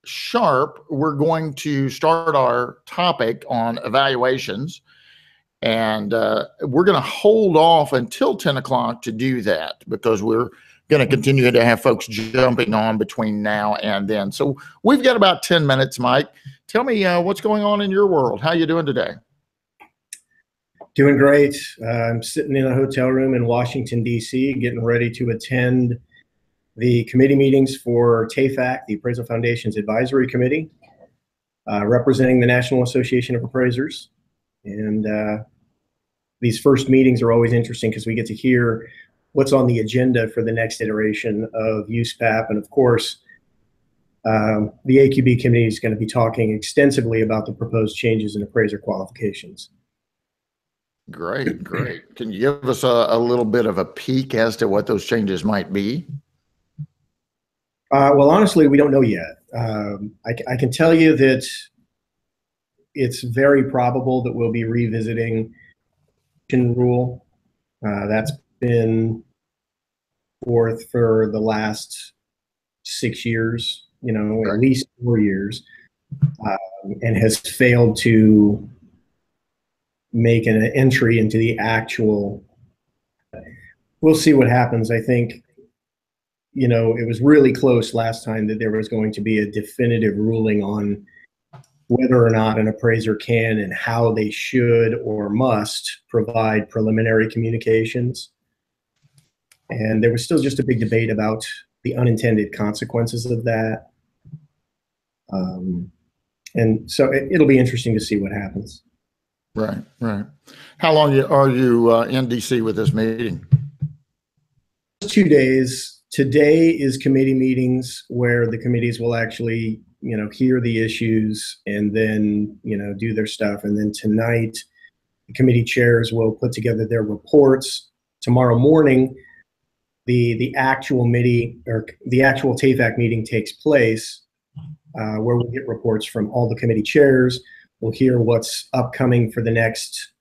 sharp, we're going to start our topic on evaluations. And we're going to hold off until 10 o'clock to do that because we're going to continue to have folks jumping on between now and then. So we've got about 10 minutes, Mike. Tell me what's going on in your world. How you doing today? Doing great. I'm sitting in a hotel room in Washington, D.C., getting ready to attend the committee meetings for TAFAC, the Appraisal Foundation's Advisory Committee, representing the National Association of Appraisers. And these first meetings are always interesting because we get to hear what's on the agenda for the next iteration of USPAP. And of course, the AQB committee is going to be talking extensively about the proposed changes in appraiser qualifications. Great, great. Can you give us a little bit of a peek as to what those changes might be? Well, honestly, we don't know yet. I can tell you that it's very probable that we'll be revisiting rule. That's been forth for the last 6 years, at least 4 years, and has failed to make an entry into the actual. We'll see what happens. I think, it was really close last time that there was going to be a definitive ruling on whether or not an appraiser can and how they should or must provide preliminary communications. And there was still just a big debate about the unintended consequences of that. And so it'll be interesting to see what happens. Right, right. How long are you in DC with this meeting? 2 days. Today is committee meetings where the committees will actually hear the issues and then, do their stuff. And then tonight, the committee chairs will put together their reports. Tomorrow morning, the actual TAFAC meeting takes place, where we'll get reports from all the committee chairs. We'll hear what's upcoming for the next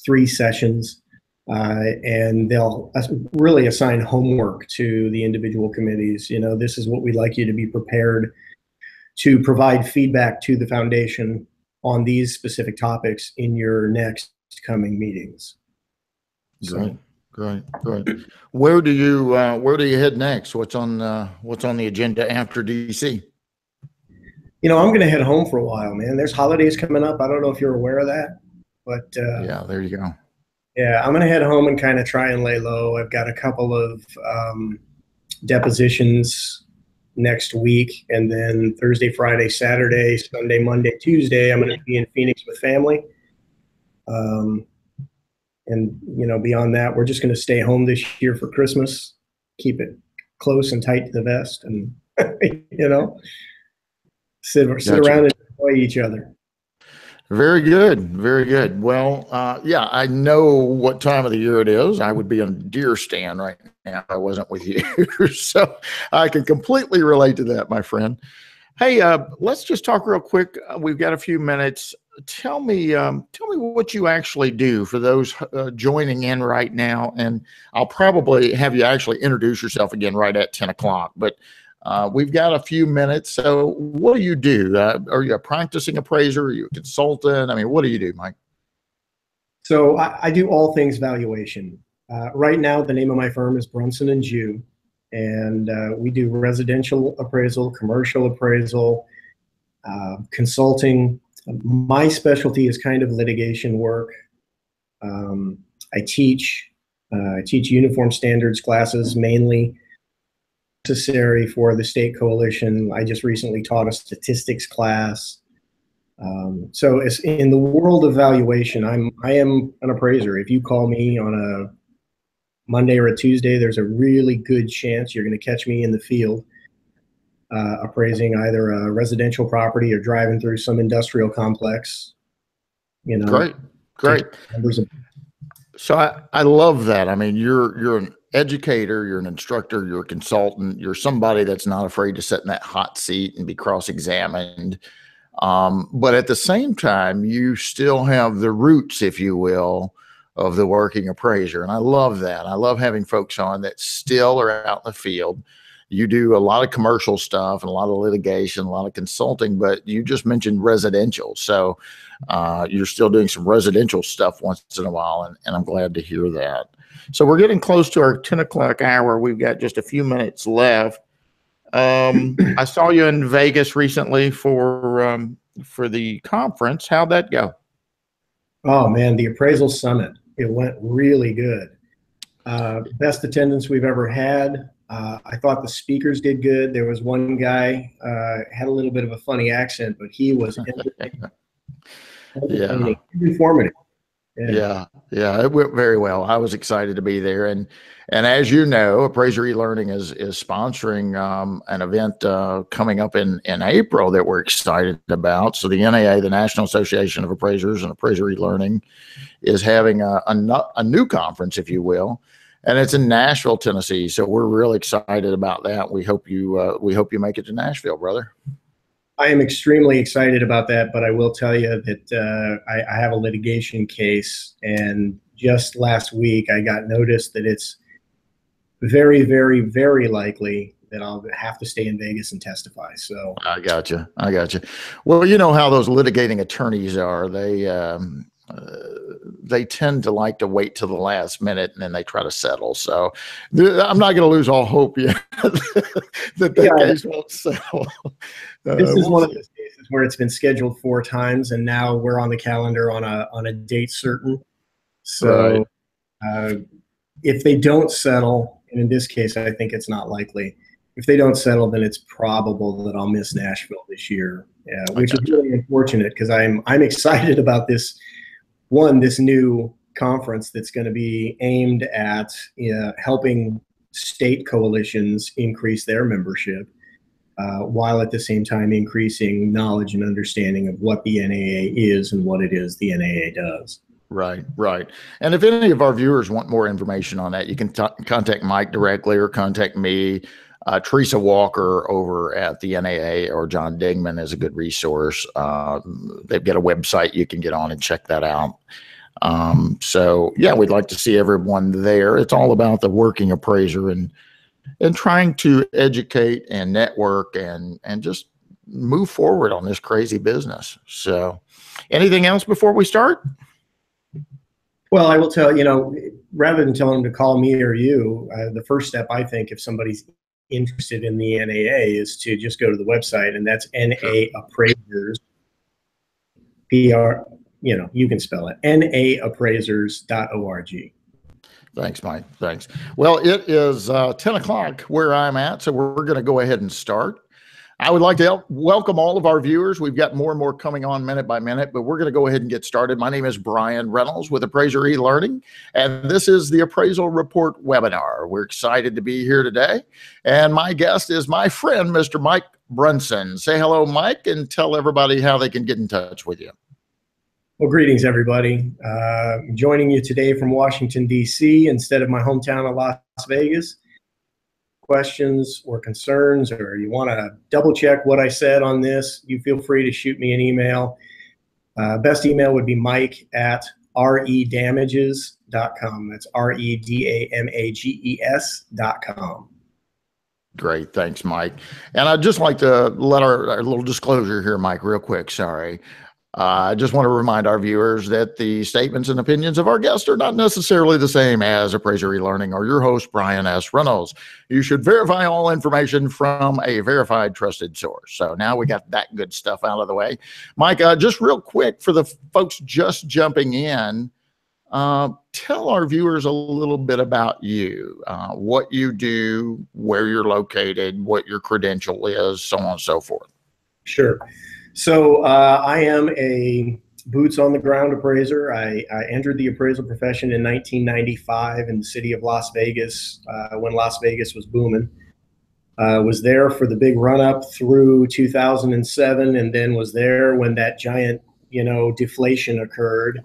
3 sessions, and they'll really assign homework to the individual committees. This is what we'd like you to be prepared to provide feedback to the foundation on these specific topics in your next coming meetings. Great, great. Where do you head next? What's on the agenda after DC? I'm going to head home for a while, man. There's holidays coming up. I don't know if you're aware of that, but yeah, there you go. Yeah, I'm going to head home and kind of try and lay low. I've got a couple of depositions next week, and then Thursday, Friday, Saturday, Sunday, Monday, Tuesday, I'm going to be in Phoenix with family. And beyond that, we're just going to stay home this year for Christmas, keep it close and tight to the vest, and sit around and enjoy each other. Very good, very good. Well, yeah, I know what time of the year it is. I would be on a deer stand right now if I wasn't with you. So I can completely relate to that, my friend. Hey, let's just talk real quick. We've got a few minutes. Tell me what you actually do for those joining in right now, and I'll probably have you actually introduce yourself again right at 10 o'clock. But we've got a few minutes. So what do you do? Are you a practicing appraiser? Are you a consultant? I mean, what do you do, Mike? So I do all things valuation. Right now, the name of my firm is Brunson & Jew, and we do residential appraisal, commercial appraisal, consulting. My specialty is kind of litigation work. I teach uniform standards classes, mainly necessary for the state coalition. I just recently taught a statistics class. So as in the world of valuation, I am an appraiser. If you call me on a Monday or a Tuesday, there's a really good chance you're going to catch me in the field appraising either a residential property or driving through some industrial complex. Great. So I love that. I mean, you're an educator, you're an instructor, you're a consultant, you're somebody that's not afraid to sit in that hot seat and be cross-examined. But at the same time, you still have the roots, if you will, of the working appraiser. And I love that. I love having folks on that still are out in the field. You do a lot of commercial stuff and a lot of litigation, a lot of consulting, but you just mentioned residential. So you're still doing some residential stuff once in a while, and I'm glad to hear that. So we're getting close to our 10 o'clock hour. We've got just a few minutes left. I saw you in Vegas recently for the conference. How'd that go? Oh man, the Appraisal Summit. It went really good. Best attendance we've ever had. I thought the speakers did good. There was one guy had a little bit of a funny accent, but he was entertaining, informative. Yeah, it went very well. I was excited to be there, and as you know, Appraiser eLearning is sponsoring an event coming up in April that we're excited about. So the NAA, the National Association of Appraisers and Appraiser eLearning, is having a new conference, if you will, and it's in Nashville, Tennessee. So we're really excited about that. We hope you make it to Nashville, brother. I am extremely excited about that, but I will tell you that I have a litigation case, and just last week I got notice that it's very, very, very likely that I'll have to stay in Vegas and testify. So I got you. Well, you know how those litigating attorneys are. They tend to like to wait till the last minute, and then they try to settle. So I'm not going to lose all hope yet that case won't settle. This is one of those cases where it's been scheduled 4 times, and now we're on the calendar on a date certain. So if they don't settle, and in this case, I think it's not likely. If they don't settle, then it's probable that I'll miss Nashville this year, which is really unfortunate because I'm excited about this new conference that's going to be aimed at helping state coalitions increase their membership, while at the same time increasing knowledge and understanding of what the NAA is and what it is the NAA does. Right. And if any of our viewers want more information on that, you can contact Mike directly or contact me. Teresa Walker over at the NAA or John Digman is a good resource. They've got a website you can get on and check that out. So yeah, we'd like to see everyone there. It's all about the working appraiser and trying to educate and network and just move forward on this crazy business. So anything else before we start? Well, I will tell, rather than telling them to call me or you, the first step, I think, if somebody's interested in the NAA is to just go to the website, and that's NA Appraisers, you can spell it, naappraisers.org. Thanks, Mike. Thanks. Well, it is 10 o'clock where I'm at, so we're going to go ahead and start. I would like to welcome all of our viewers. We've got more and more coming on minute by minute, but we're going to go ahead and get started. My name is Brian Reynolds with Appraiser eLearning, and this is the Appraisal Report webinar. We're excited to be here today, and my guest is my friend, Mr. Mike Brunson. Say hello, Mike, and tell everybody how they can get in touch with you. Well, greetings, everybody. Joining you today from Washington, D.C. instead of my hometown of Las Vegas. Questions or concerns, or you want to double check what I said on this, you feel free to shoot me an email. Best email would be mike@redamages.com. That's redamages.com. Great. Thanks, Mike. And I'd just like to let our little disclosure here, Mike, real quick. Sorry. I just want to remind our viewers that the statements and opinions of our guests are not necessarily the same as Appraiser eLearning or your host, Brian S. Reynolds. You should verify all information from a verified, trusted source. So now we got that good stuff out of the way. Mike, just real quick for the folks just jumping in, tell our viewers a little bit about you, what you do, where you're located, what your credential is, so on and so forth. Sure. So I am a boots on the ground appraiser. I entered the appraisal profession in 1995 in the city of Las Vegas when Las Vegas was booming. Was there for the big run up through 2007, and then was there when that giant, deflation occurred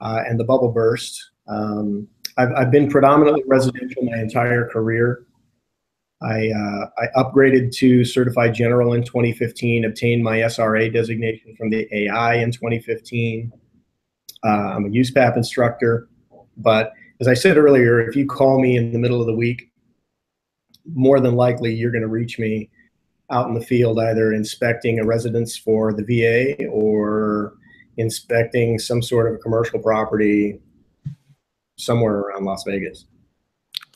and the bubble burst. I've been predominantly residential my entire career. I upgraded to Certified General in 2015, obtained my SRA designation from the AI in 2015. I'm a USPAP instructor, but as I said earlier, if you call me in the middle of the week more than likely you're going to reach me out in the field, either inspecting a residence for the VA or inspecting some sort of a commercial property somewhere around Las Vegas.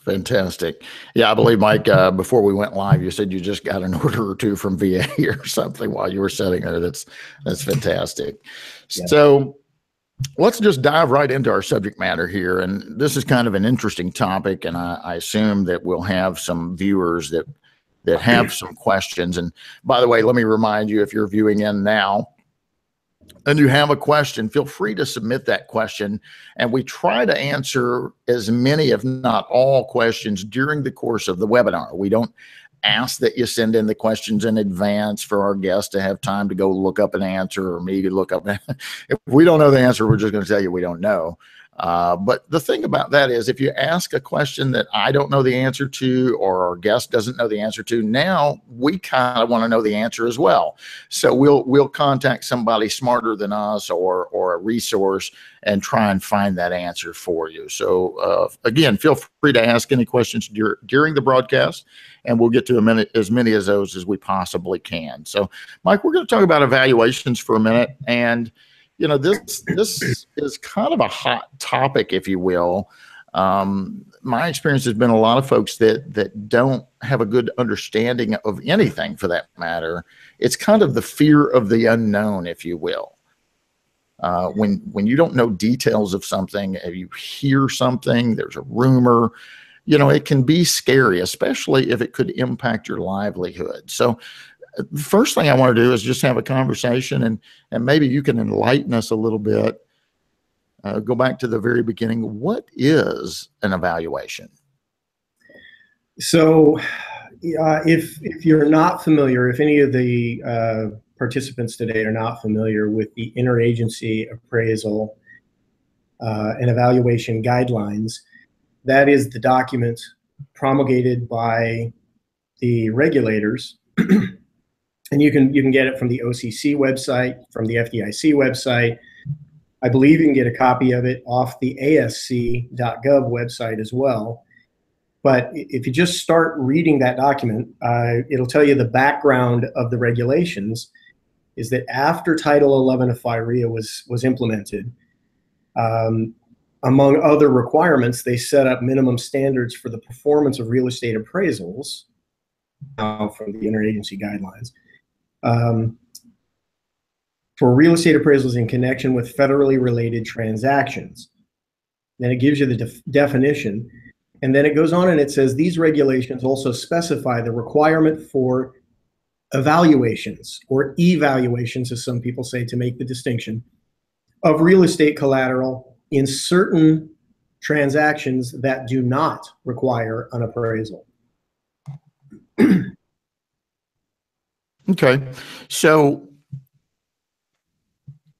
Fantastic. Yeah, I believe, Mike, before we went live, you said you just got an order or two from VA or something while you were sitting there. That's fantastic. Yeah. So let's just dive right into our subject matter here. And this is kind of an interesting topic, and I assume that we'll have some viewers that have some questions. And by the way, let me remind you, if you're viewing in now and you have a question, feel free to submit that question. And we try to answer as many, if not all, questions during the course of the webinar. We don't ask that you send in the questions in advance for our guests to have time to go look up an answer, or me to look up. If we don't know the answer, we're just going to tell you we don't know. But the thing about that is, if you ask a question that I don't know the answer to, or our guest doesn't know the answer to, now we kind of want to know the answer as well. So we'll contact somebody smarter than us, or a resource, and try and find that answer for you. So again, feel free to ask any questions during the broadcast, and we'll get to as many of those as we possibly can. So, Mike, we're going to talk about evaluations for a minute. And you know, this is kind of a hot topic, if you will. My experience has been a lot of folks that don't have a good understanding of anything, for that matter. It's kind of the fear of the unknown, if you will. When you don't know details of something, if you hear something, there's a rumor, you know, it can be scary, especially if it could impact your livelihood. So the first thing I want to do is just have a conversation, and maybe you can enlighten us a little bit. Go back to the very beginning. What is an evaluation? So if you're not familiar, if any of the participants today are not familiar with the interagency appraisal and evaluation guidelines, that is the document promulgated by the regulators. And you can get it from the OCC website, from the FDIC website. I believe you can get a copy of it off the asc.gov website as well. But if you just start reading that document, it'll tell you the background of the regulations is that after Title 11 of FIREA was implemented, among other requirements, they set up minimum standards for the performance of real estate appraisals from the interagency guidelines. For real estate appraisals in connection with federally related transactions. Then it gives you the definition, and then it goes on and it says these regulations also specify the requirement for evaluations, or evaluations, as some people say, to make the distinction, of real estate collateral in certain transactions that do not require an appraisal. Okay, so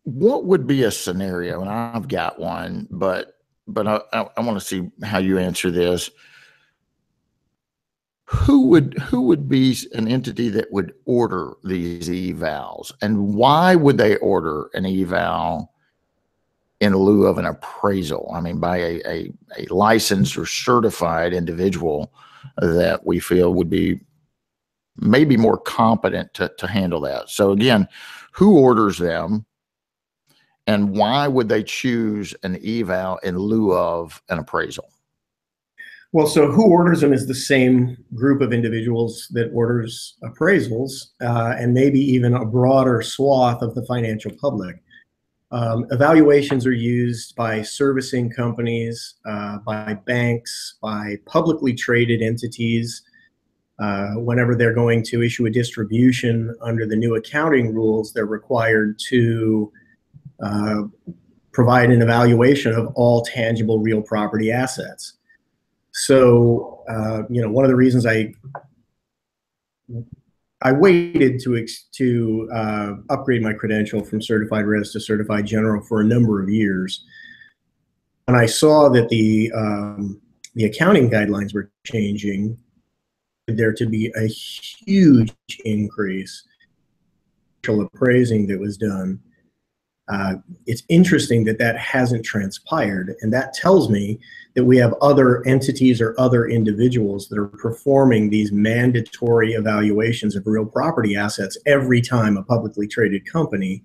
what would be a scenario, and I've got one, but I want to see how you answer this. Who would be an entity that would order these evals, and why would they order an eval in lieu of an appraisal? I mean, by a licensed or certified individual that we feel would be maybe more competent to handle that. So again, who orders them, and why would they choose an eval in lieu of an appraisal? Well, so who orders them is the same group of individuals that orders appraisals, and maybe even a broader swath of the financial public. Evaluations are used by servicing companies, by banks, by publicly traded entities. Whenever they're going to issue a distribution under the new accounting rules, they're required to provide an evaluation of all tangible real property assets. So, you know, one of the reasons I waited to upgrade my credential from certified res to certified general for a number of years, when I saw that the accounting guidelines were changing, there to be a huge increase in appraising that was done. It's interesting that that hasn't transpired, and that tells me that we have other entities or other individuals that are performing these mandatory evaluations of real property assets every time a publicly traded company.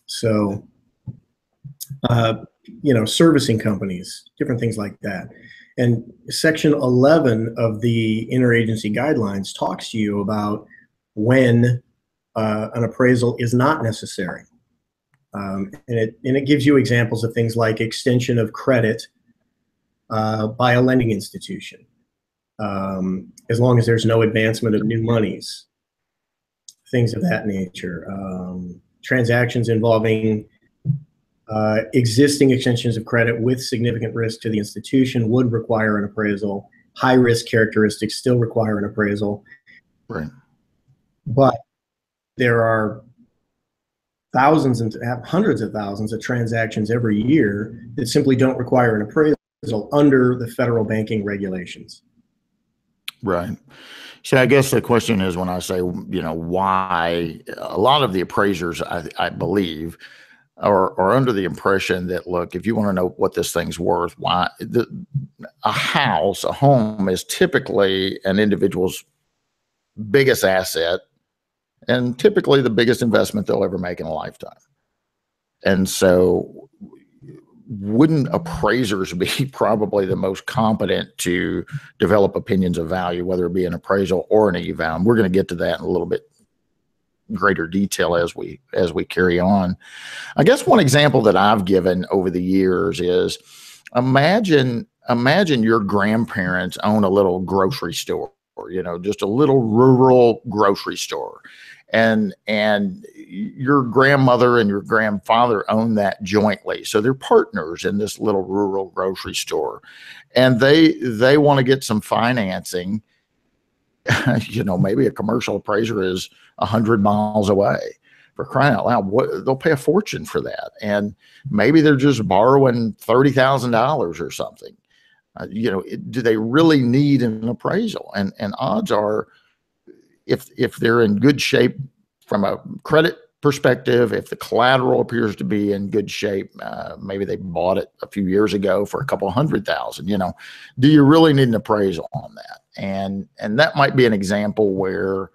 So, servicing companies, different things like that. And Section 11 of the interagency guidelines talks to you about when an appraisal is not necessary. And it gives you examples of things like extension of credit by a lending institution, as long as there's no advancement of new monies, things of that nature. Transactions involving existing extensions of credit with significant risk to the institution would require an appraisal. High risk characteristics still require an appraisal. Right. But there are thousands and hundreds of thousands of transactions every year that simply don't require an appraisal under the federal banking regulations. Right. So I guess the question is, when I say, why, a lot of the appraisers, I believe, are under the impression that, look, if you want to know what this thing's worth, a home is typically an individual's biggest asset and typically the biggest investment they'll ever make in a lifetime. And so wouldn't appraisers be probably the most competent to develop opinions of value, whether it be an appraisal or an eval? And we're going to get to that in a little bit greater detail as we carry on. I guess one example that I've given over the years is, imagine your grandparents own a little grocery store, just a little rural grocery store. And your grandmother and your grandfather own that jointly. So they're partners in this little rural grocery store. And they want to get some financing. Maybe a commercial appraiser is 100 miles away. For crying out loud, they'll pay a fortune for that. And maybe they're just borrowing $30,000 or something. Do they really need an appraisal? And odds are, if they're in good shape from a credit perspective, if the collateral appears to be in good shape, maybe they bought it a few years ago for a couple $100,000, do you really need an appraisal on that? And that might be an example where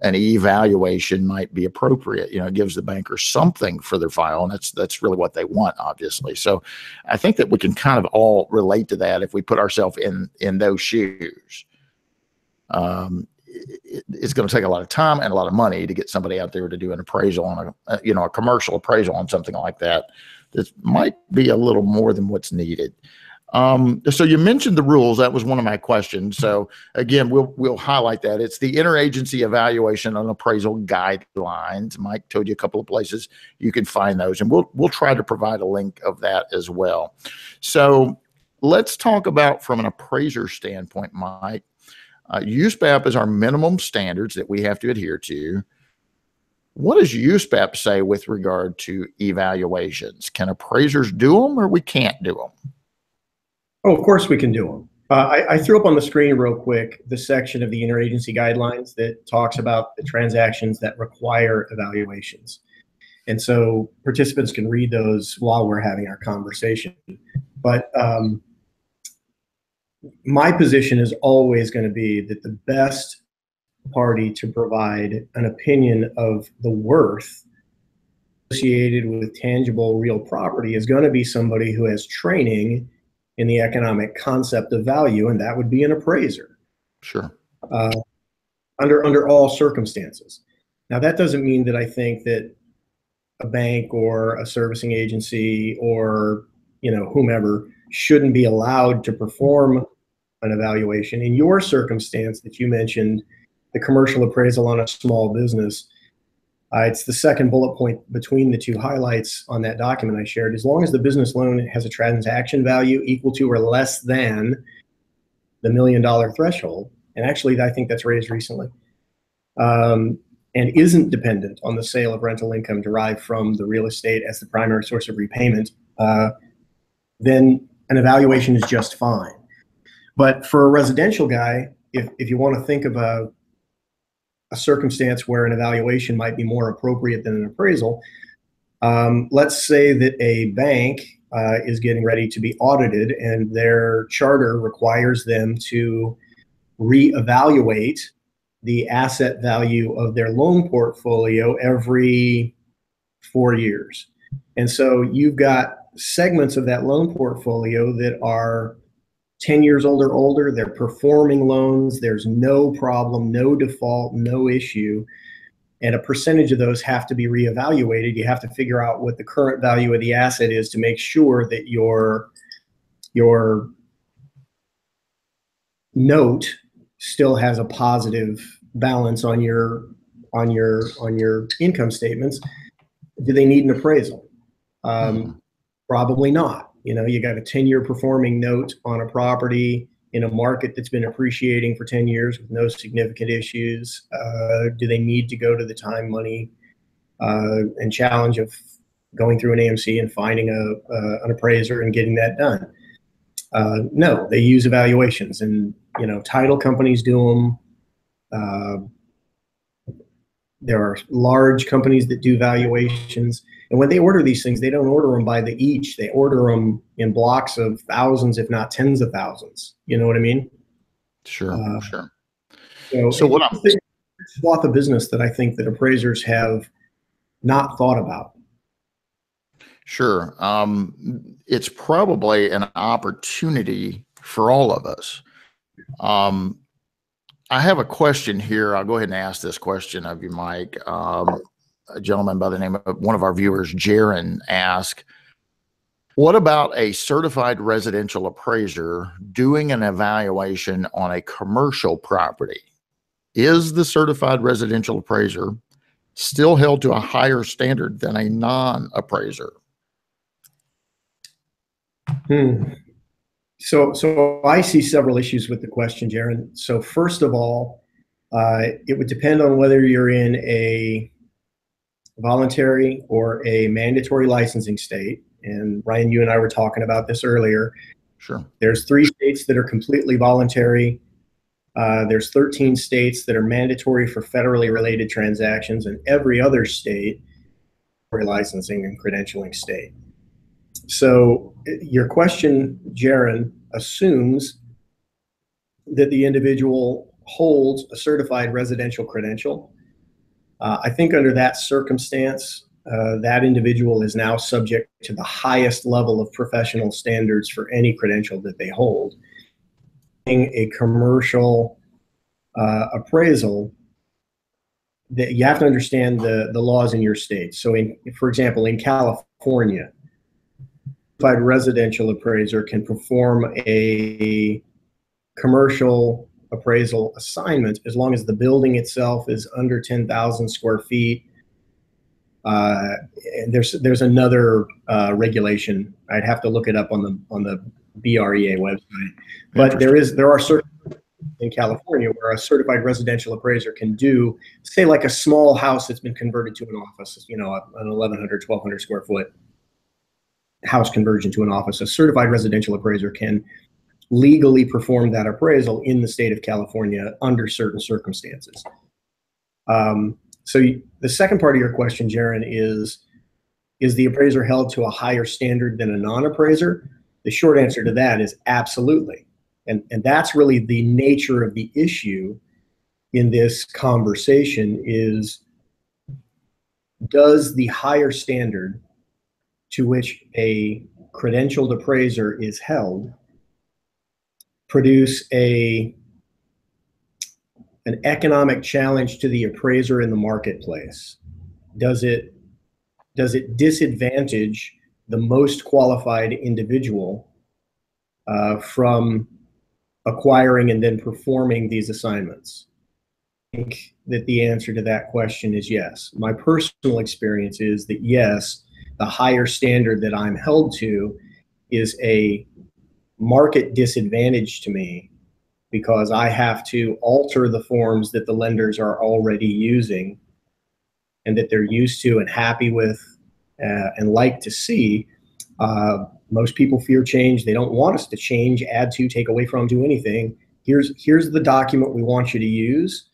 an evaluation might be appropriate. It gives the banker something for their file, and that's really what they want, obviously. So I think that we can kind of all relate to that if we put ourselves in those shoes. It's going to take a lot of time and a lot of money to get somebody out there to do an appraisal on a commercial appraisal on something like that. That might be a little more than what's needed. So you mentioned the rules. That was one of my questions. So again, we'll highlight that. It's the Interagency Evaluation and Appraisal Guidelines. Mike told you a couple of places you can find those, and we'll try to provide a link of that as well. So let's talk about, from an appraiser standpoint, Mike. USPAP is our minimum standards that we have to adhere to. What does USPAP say with regard to evaluations? Can appraisers do them, or we can't do them? Oh, of course we can do them. I threw up on the screen real quick the section of the interagency guidelines that talks about the transactions that require evaluations. And so participants can read those while we're having our conversation. But my position is always going to be that the best party to provide an opinion of the worth associated with tangible real property is going to be somebody who has training in the economic concept of value, and that would be an appraiser. Sure. Under all circumstances. Now, that doesn't mean that I think that a bank or a servicing agency or whomever shouldn't be allowed to perform an evaluation. In your circumstance that you mentioned, the commercial appraisal on a small business, it's the second bullet point between the two highlights on that document I shared. As long as the business loan has a transaction value equal to or less than the $1 million threshold, and actually I think that's raised recently, and isn't dependent on the sale of rental income derived from the real estate as the primary source of repayment, then an evaluation is just fine. But for a residential guy, if you want to think of a circumstance where an evaluation might be more appropriate than an appraisal. Let's say that a bank is getting ready to be audited and their charter requires them to reevaluate the asset value of their loan portfolio every 4 years. And so you've got segments of that loan portfolio that are 10 years old or older, they're performing loans, there's no problem, no default, no issue, and a percentage of those have to be reevaluated. You have to figure out what the current value of the asset is to make sure that your note still has a positive balance on your income statements. Do they need an appraisal? Probably not. You know, you got a 10-year performing note on a property in a market that's been appreciating for 10 years with no significant issues. Do they need to go to the time, money, and challenge of going through an AMC and finding an appraiser and getting that done? No, they use evaluations, and you know, title companies do them. There are large companies that do valuations, and when they order these things, they don't order them by the each. They order them in blocks of thousands, if not tens of thousands. You know what I mean? Sure, sure. So what I'm saying, swath of business that I think that appraisers have not thought about. Sure. It's probably an opportunity for all of us. I have a question here. I'll go ahead and ask this question of you, Mike. A gentleman by the name of one of our viewers, Jaron, asked, what about a certified residential appraiser doing an evaluation on a commercial property? Is the certified residential appraiser still held to a higher standard than a non-appraiser? So I see several issues with the question, Jaron. So first of all, it would depend on whether you're in a voluntary or a mandatory licensing state. And Ryan, you and I were talking about this earlier. Sure. There's 3 states that are completely voluntary. There's 13 states that are mandatory for federally related transactions, and every other state for licensing and credentialing state. So your question, Jaron, assumes that the individual holds a certified residential credential. I think under that circumstance, that individual is now subject to the highest level of professional standards for any credential that they hold. A commercial appraisal, that you have to understand the laws in your state. So for example, in California, certified residential appraiser can perform a commercial appraisal assignment as long as the building itself is under 10,000 square feet. There's another regulation. I'd have to look it up on the BREA website. But there are certain in California where a certified residential appraiser can do, say, like a small house that's been converted to an office, you know, an 1,100, 1,200 square foot house conversion to an office. A certified residential appraiser can legally perform that appraisal in the state of California under certain circumstances. So the second part of your question, Jaron, is the appraiser held to a higher standard than a non-appraiser? The short answer to that is absolutely. And that's really the nature of the issue in this conversation is, does the higher standard to which a credentialed appraiser is held produce an economic challenge to the appraiser in the marketplace? Does it disadvantage the most qualified individual from acquiring and then performing these assignments? I think that the answer to that question is yes. My personal experience is that yes, the higher standard that I'm held to is a market disadvantage to me because I have to alter the forms that the lenders are already using and that they're used to and happy with and like to see. Most people fear change. They don't want us to change, add to, take away from, do anything. Here's the document we want you to use.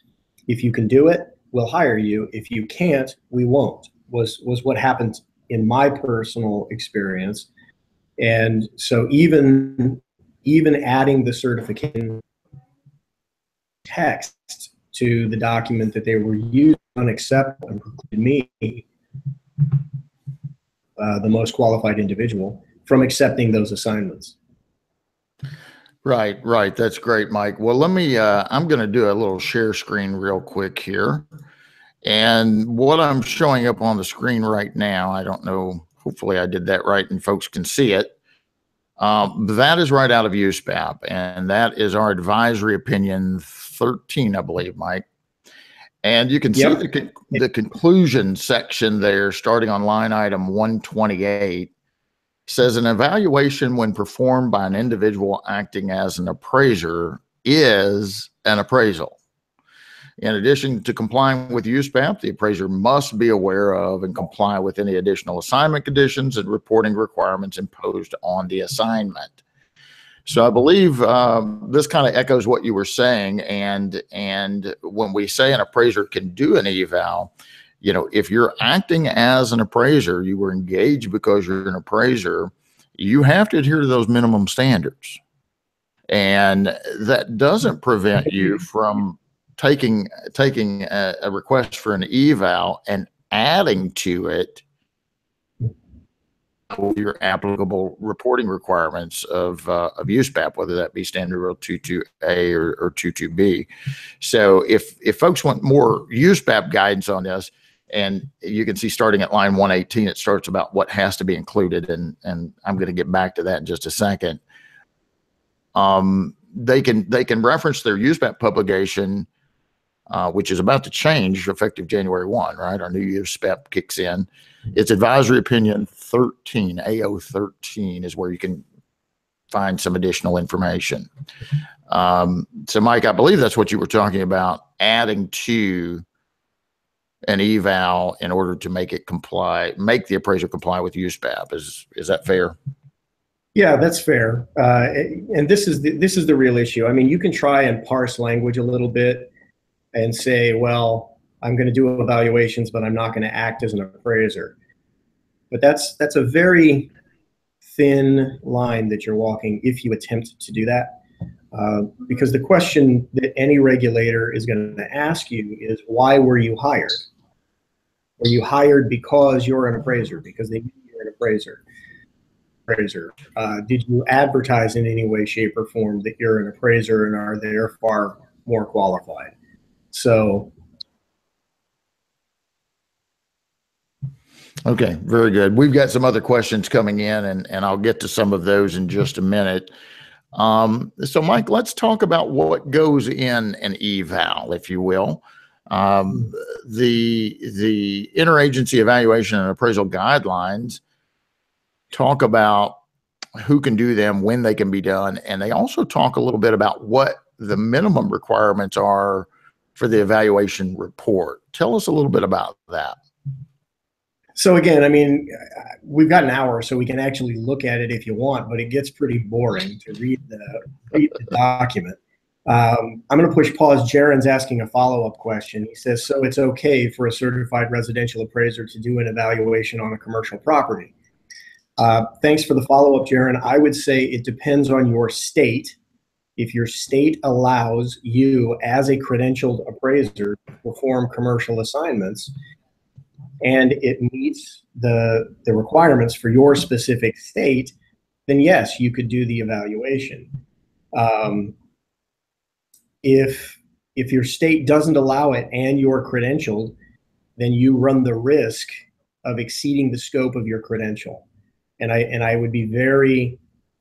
If you can do it, we'll hire you. If you can't, we won't, was what happened in my personal experience. And so even adding the certification text to the document that they were using unacceptable and precluded me, the most qualified individual, from accepting those assignments. Right, right. That's great, Mike. Well, let me, I'm going to do a little share screen real quick here. And what I'm showing up on the screen right now, I don't know, hopefully I did that right and folks can see it. That is right out of USPAP, and that is our advisory opinion 13, I believe, Mike. And you can see the conclusion section there, starting on line item 128, says an evaluation when performed by an individual acting as an appraiser is an appraisal. In addition to complying with USPAP, the appraiser must be aware of and comply with any additional assignment conditions and reporting requirements imposed on the assignment. So I believe this kind of echoes what you were saying. And when we say an appraiser can do an eval, you know, if you're acting as an appraiser, you were engaged because you're an appraiser, you have to adhere to those minimum standards. And that doesn't prevent you from taking a request for an eval and adding to it your applicable reporting requirements of USPAP, whether that be Standard Rule 22A or 22B. So if folks want more USPAP guidance on this, and you can see starting at line 118, it starts about what has to be included, and I'm going to get back to that in just a second. They can reference their USPAP publication, which is about to change effective January 1, right? Our new USPAP kicks in. It's advisory opinion 13, AO 13 is where you can find some additional information. So Mike, I believe that's what you were talking about, adding to an eval in order to make it comply, make the appraiser comply with USPAP. Is that fair? Yeah, that's fair. And this is the real issue. I mean, you can try and parse language a little bit and say, well, I'm going to do evaluations, but I'm not going to act as an appraiser. But that's a very thin line that you're walking if you attempt to do that. Because the question that any regulator is going to ask you is, why were you hired? Were you hired because you're an appraiser, because they knew you're an appraiser? Did you advertise in any way, shape, or form that you're an appraiser and are therefore more qualified? So. Okay, very good. We've got some other questions coming in, and I'll get to some of those in just a minute. So Mike, let's talk about what goes in an eval, if you will. The interagency evaluation and appraisal guidelines talk about who can do them, when they can be done, and they also talk a little bit about what the minimum requirements are for the evaluation report. Tell us a little bit about that. So again, I mean, we've got an hour, so we can actually look at it if you want, but it gets pretty boring to read the document. I'm going to push pause. Jaron's asking a follow-up question. He says, so it's okay for a certified residential appraiser to do an evaluation on a commercial property? Thanks for the follow-up, Jaron. I would say it depends on your state. If your state allows you as a credentialed appraiser to perform commercial assignments, and it meets the requirements for your specific state, then yes, you could do the evaluation. If your state doesn't allow it and you're credentialed, then you run the risk of exceeding the scope of your credential. And I would be very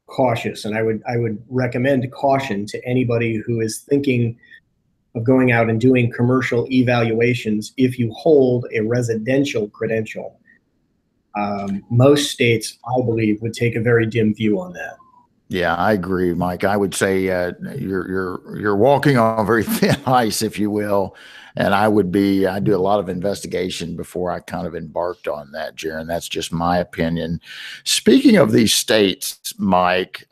cautious, and I would recommend caution to anybody who is thinking of going out and doing commercial evaluations if you hold a residential credential. Most states, I believe, would take a very dim view on that. Yeah, I agree, Mike. I would say you're walking on very thin ice, if you will. And I do a lot of investigation before I kind of embarked on that, Jaron. That's just my opinion. Speaking of these states, Mike,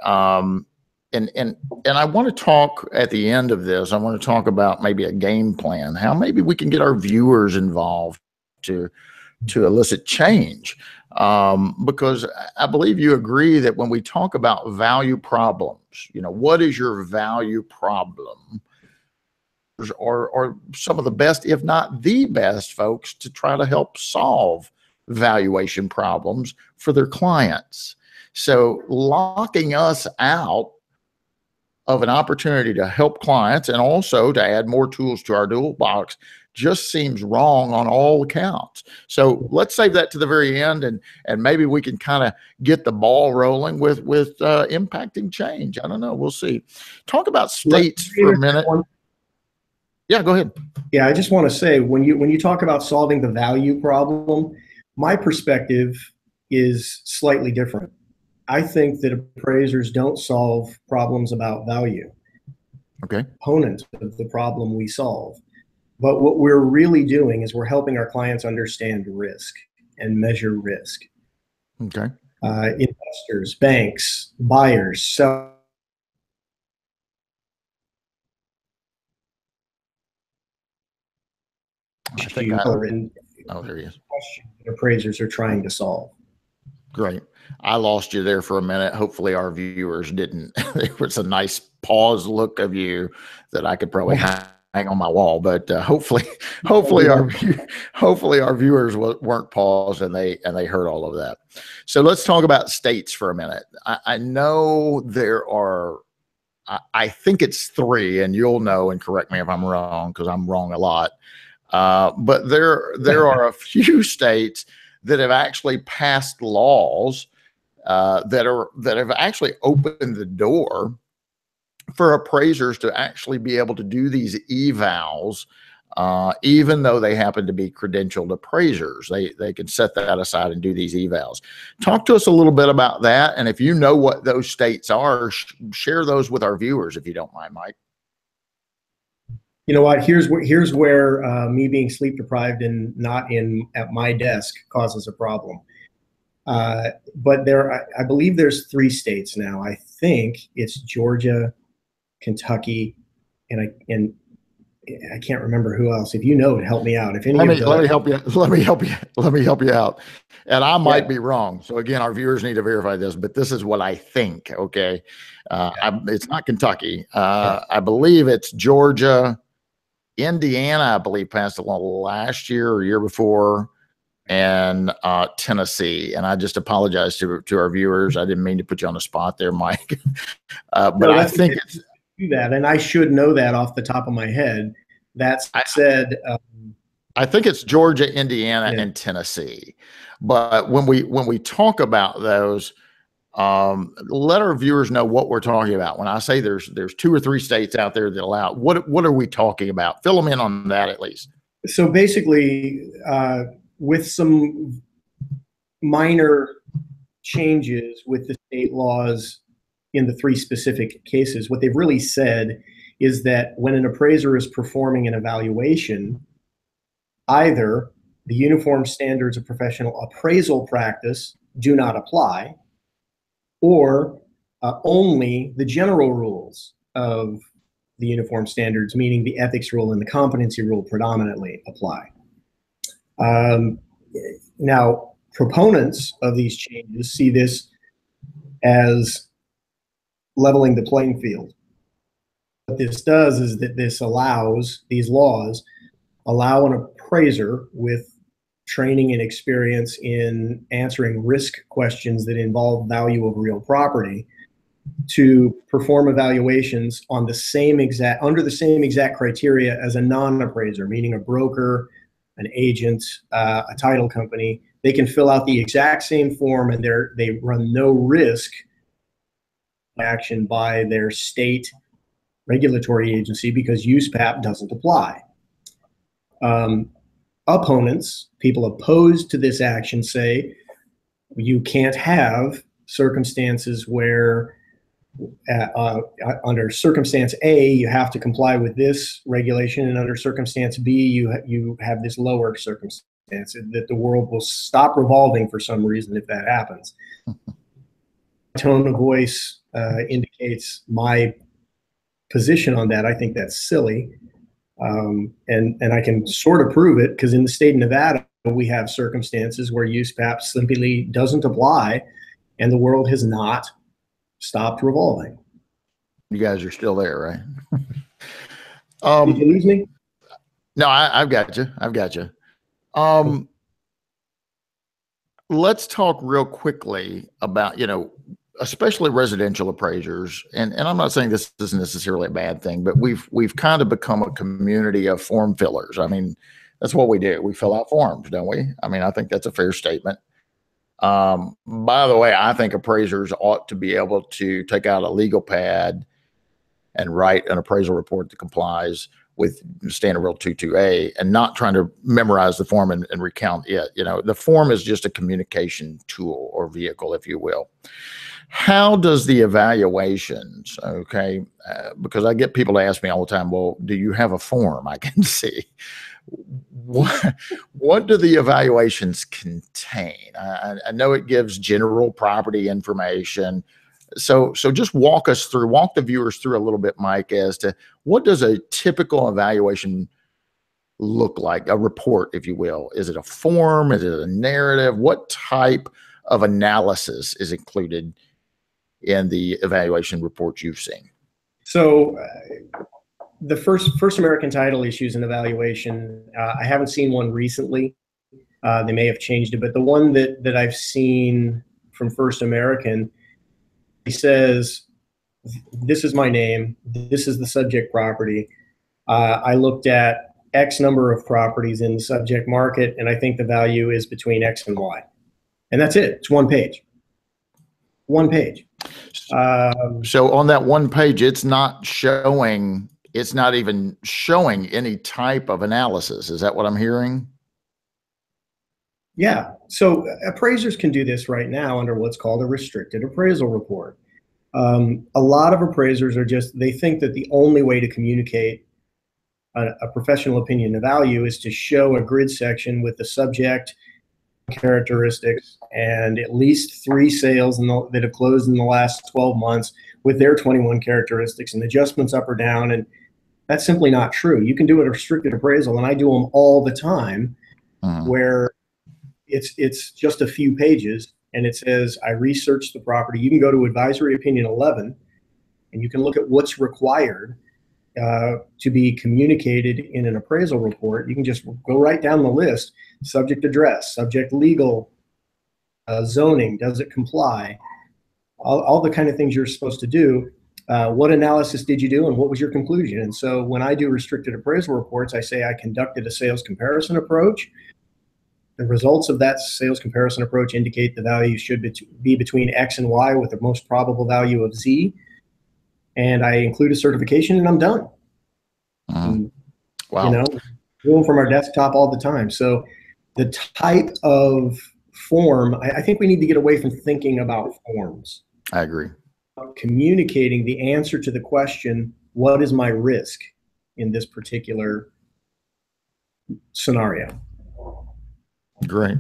and I want to talk at the end of this. I want to talk about maybe a game plan, how maybe we can get our viewers involved to elicit change. Because I believe you agree that when we talk about value problems, what is your value problem? Or some of the best, if not the best, folks to try to help solve valuation problems for their clients. So locking us out of an opportunity to help clients and also to add more tools to our toolbox just seems wrong on all accounts. So let's save that to the very end, and maybe we can kind of get the ball rolling with impacting change. I don't know. We'll see. Talk about states for a minute. Yeah, go ahead. Yeah, I just want to say, when you talk about solving the value problem, my perspective is slightly different. I think that appraisers don't solve problems about value. Okay. Component of the problem we solve. But what we're really doing is we're helping our clients understand risk and measure risk. Okay. Investors, banks, buyers, sellers. I think Oh, there he is. Question that appraisers are trying to solve. Great. I lost you there for a minute. Hopefully our viewers didn't. There was a nice pause look of you that I could probably hang on my wall, but hopefully our viewers weren't paused and they heard all of that. So let's talk about states for a minute. I know there are, I think it's 3, and you'll know and correct me if I'm wrong, because I'm wrong a lot. But there are a few states that have actually passed laws that have actually opened the door for appraisers to actually be able to do these evals, even though they happen to be credentialed appraisers. They can set that aside and do these evals. Talk to us a little bit about that, and if you know what those states are, share those with our viewers, if you don't mind, Mike. You know what? Here's where me being sleep deprived and not at my desk causes a problem. But I believe there's 3 states now. I think it's Georgia, Kentucky, and I can't remember who else. If you know it, help me out. If let me help you out. And I might be wrong. So again, our viewers need to verify this, but this is what I think. Okay. It's not Kentucky. I believe it's Georgia. Indiana, I believe, passed a law last year or year before, and Tennessee. And I just apologize to our viewers. I didn't mean to put you on the spot there, Mike. But no, I think it's that, and I should know that off the top of my head. That said, I think it's Georgia, Indiana, and Tennessee. But when we talk about those, let our viewers know what we're talking about. When I say there's 2 or 3 states out there that allow, what are we talking about? Fill them in on that at least. So basically, with some minor changes with the state laws in the 3 specific cases, what they've really said is that when an appraiser is performing an evaluation, either the Uniform Standards of Professional Appraisal Practice do not apply, or only the general rules of the uniform standards, meaning the ethics rule and the competency rule, predominantly apply. Now, proponents of these changes see this as leveling the playing field. What this does is that these laws allow an appraiser with training and experience in answering risk questions that involve value of real property to perform evaluations on under the same exact criteria as a non-appraiser, meaning a broker, an agent, a title company. They can fill out the exact same form, and they run no risk action by their state regulatory agency because USPAP doesn't apply. Opponents, people opposed to this action, say you can't have circumstances where under circumstance A, you have to comply with this regulation, and under circumstance B, you have this lower circumstance, that the world will stop revolving for some reason if that happens. tone of voice indicates my position on that. I think that's silly. And I can sort of prove it because in the state of Nevada, we have circumstances where USPAP simply doesn't apply and the world has not stopped revolving. You guys are still there, right? Did you lose me? No, I've got you. I've got you. Let's talk real quickly about, especially residential appraisers. And I'm not saying this isn't necessarily a bad thing, but we've kind of become a community of form fillers. I mean, that's what we do. We fill out forms, don't we? I mean, I think that's a fair statement. By the way, I think appraisers ought to be able to take out a legal pad and write an appraisal report that complies with Standard Rule 22A and not trying to memorize the form and recount it. The form is just a communication tool or vehicle, if you will. How does the evaluations, okay, because I get people to ask me all the time, well, do you have a form I can see? What do the evaluations contain? I know it gives general property information. So just walk the viewers through a little bit, Mike, as to what does a typical evaluation look like, a report, if you will? Is it a form? Is it a narrative? What type of analysis is included in the evaluation reports you've seen? So the first American title issues an evaluation. I haven't seen one recently. They may have changed it, but the one that I've seen from First American, he says, this is my name, this is the subject property. I looked at X number of properties in the subject market, and I think the value is between X and Y. And that's it. It's one page. One page. So on that one page, it's not even showing any type of analysis. Is that what I'm hearing? Yeah. So appraisers can do this right now under what's called a restricted appraisal report. A lot of appraisers they think that the only way to communicate a professional opinion of value is to show a grid section with the subject characteristics and at least 3 sales that have closed in the last 12 months with their 21 characteristics and adjustments up or down. And that's simply not true. You can do a restricted appraisal, and I do them all the time, where it's just a few pages and it says, I researched the property. You can go to Advisory Opinion 11 and you can look at what's required to be communicated in an appraisal report. You can just go right down the list: subject address, subject legal, zoning, does it comply, all the kind of things you're supposed to do. What analysis did you do and what was your conclusion? And so when I do restricted appraisal reports, I say I conducted a sales comparison approach. The results of that sales comparison approach indicate the value should be between X and Y with the most probable value of Z. And I include a certification and I'm done. Wow. Do them from our desktop all the time. So the type of form, I think we need to get away from thinking about forms. I agree. Communicating the answer to the question, what is my risk in this particular scenario? Great.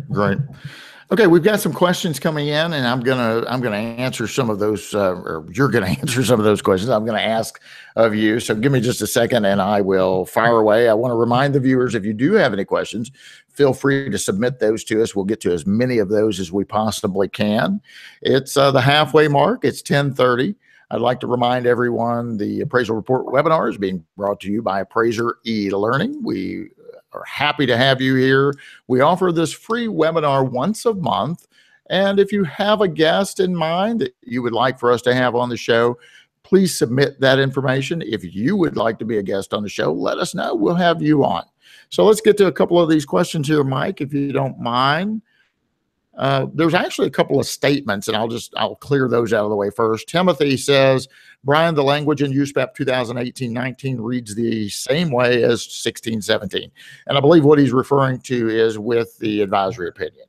Okay, we've got some questions coming in, and I'm gonna answer some of those, or you're gonna answer some of those questions I'm gonna ask of you. So give me just a second, and I will fire away. I want to remind the viewers, if you do have any questions, feel free to submit those to us. We'll get to as many of those as we possibly can. It's the halfway mark. It's 10:30. I'd like to remind everyone the Appraisal Report webinar is being brought to you by Appraiser eLearning. We are happy to have you here. We offer this free webinar once a month. And if you have a guest in mind that you would like for us to have on the show, please submit that information. If you would like to be a guest on the show, let us know. We'll have you on. So let's get to a couple of these questions here, Mike, if you don't mind. There's actually a couple of statements, and I'll clear those out of the way first. Timothy says, Brian, the language in USPAP 2018-19 reads the same way as 16-17. And I believe what he's referring to is with the advisory opinion.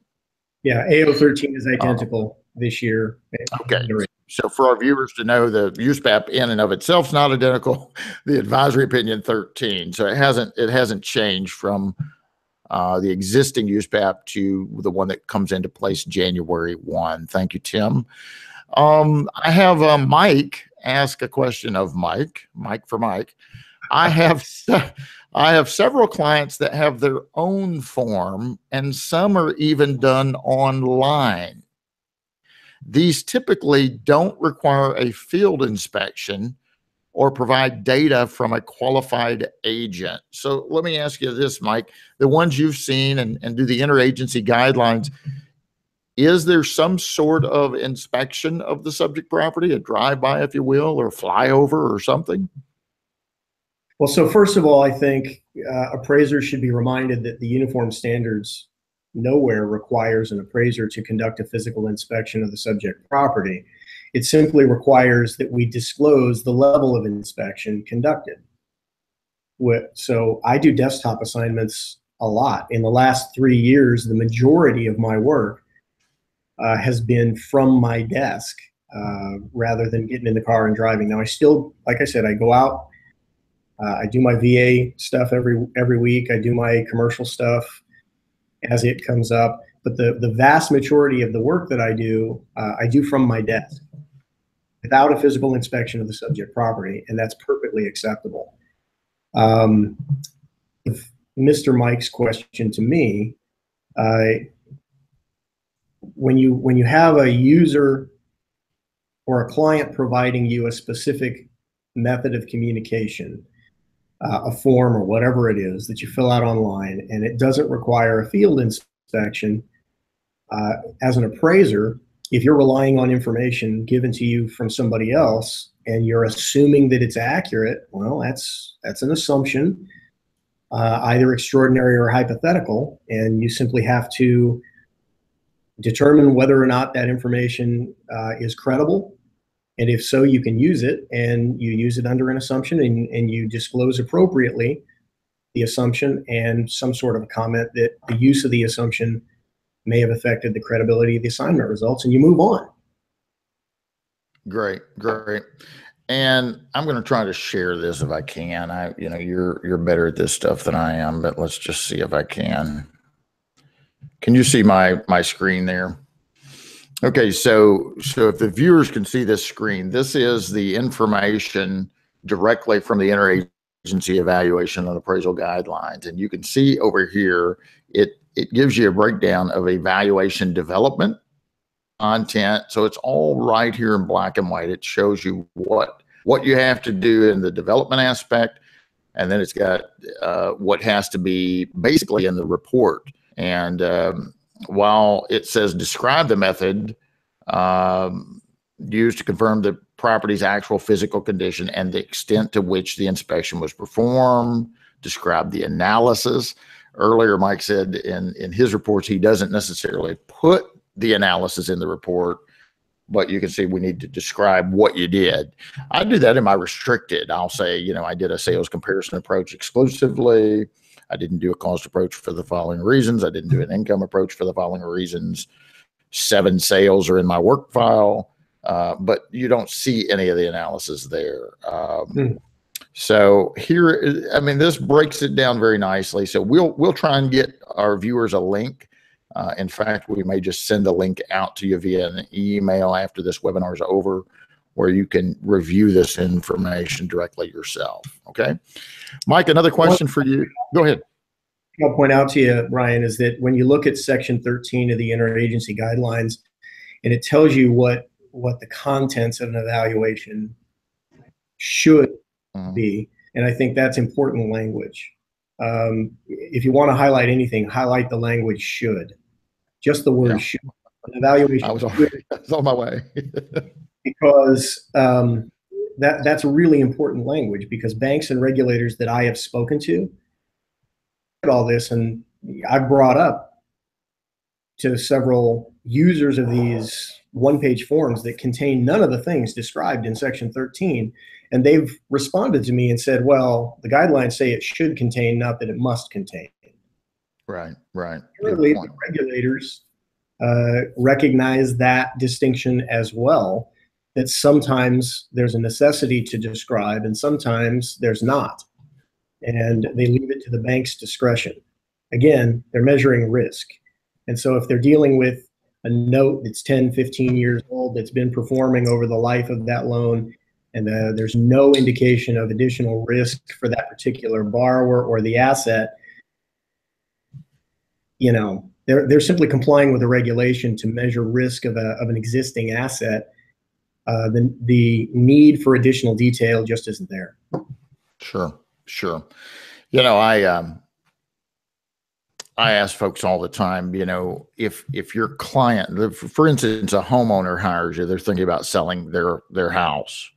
Yeah, AO13 is identical this year. Okay. So for our viewers to know, the USPAP in and of itself is not identical. The advisory opinion 13. So it hasn't changed from the existing USPAP to the one that comes into place January 1. Thank you, Tim. I have Mike ask a question of Mike for Mike. I have I have several clients that have their own form, and some are even done online. These typically don't require a field inspection or provide data from a qualified agent. So let me ask you this, Mike, the ones you've seen and do the interagency guidelines, is there some sort of inspection of the subject property, a drive-by, if you will, or flyover or something? Well, so first of all, I think appraisers should be reminded that the uniform standards nowhere requires an appraiser to conduct a physical inspection of the subject property. It simply requires that we disclose the level of inspection conducted. So I do desktop assignments a lot. In the last 3 years, the majority of my work has been from my desk rather than getting in the car and driving. Now, I still, like I said, I go out. I do my VA stuff every week. I do my commercial stuff as it comes up. But the vast majority of the work that I do from my desk without a physical inspection of the subject property, and that's perfectly acceptable. Mr. Mike's question to me, when you have a user or a client providing you a specific method of communication, a form or whatever it is that you fill out online, and it doesn't require a field inspection, as an appraiser, if you're relying on information given to you from somebody else and you're assuming that it's accurate, well, that's an assumption, either extraordinary or hypothetical, and you simply have to determine whether or not that information is credible. And if so, you can use it, and you use it under an assumption, and you disclose appropriately the assumption and some sort of a comment that the use of the assumption may have affected the credibility of the assignment results, and you move on. Great. And I'm going to try to share this if I can. You're better at this stuff than I am, but let's just see if I can. Can you see my screen there? Okay, so if the viewers can see this screen, this is the information directly from the interagency evaluation and appraisal guidelines. And you can see over here, it gives you a breakdown of evaluation development content. So it's all right here in black and white. It shows you what you have to do in the development aspect. And then it's got what has to be basically in the report. And while it says describe the method used to confirm the property's actual physical condition and the extent to which the inspection was performed, describe the analysis. Earlier, Mike said in his reports, he doesn't necessarily put the analysis in the report, but you can see we need to describe what you did. I do that in my restricted. I'll say, I did a sales comparison approach exclusively. I didn't do a cost approach for the following reasons. I didn't do an income approach for the following reasons. 7 sales are in my work file, but you don't see any of the analysis there. So here, this breaks it down very nicely. So we'll try and get our viewers a link. In fact, we may just send a link out to you via an email after this webinar is over, where you can review this information directly yourself. Okay, Mike, another question for you. Go ahead. I'll point out to you, Brian, is that when you look at Section 13 of the interagency guidelines, and it tells you what the contents of an evaluation should be, and I think that's important language. If you want to highlight anything, highlight the language should. Just the word should. An evaluation. I was on my way. Because that's a really important language, because banks and regulators that I have spoken to all this, and I've brought up to several users of these one-page forms that contain none of the things described in Section 13, and they've responded to me and said, well, the guidelines say it should contain, not that it must contain. Right. Clearly, the regulators recognize that distinction as well, that sometimes there's a necessity to describe and sometimes there's not. And they leave it to the bank's discretion. Again, they're measuring risk. And so if they're dealing with a note that's 10, 15 years old that's been performing over the life of that loan, and there's no indication of additional risk for that particular borrower or the asset, you know, they're simply complying with the regulation to measure risk of an existing asset. The need for additional detail just isn't there. Sure, sure. You know, I ask folks all the time, you know, if your client, for instance, a homeowner hires you, they're thinking about selling their house.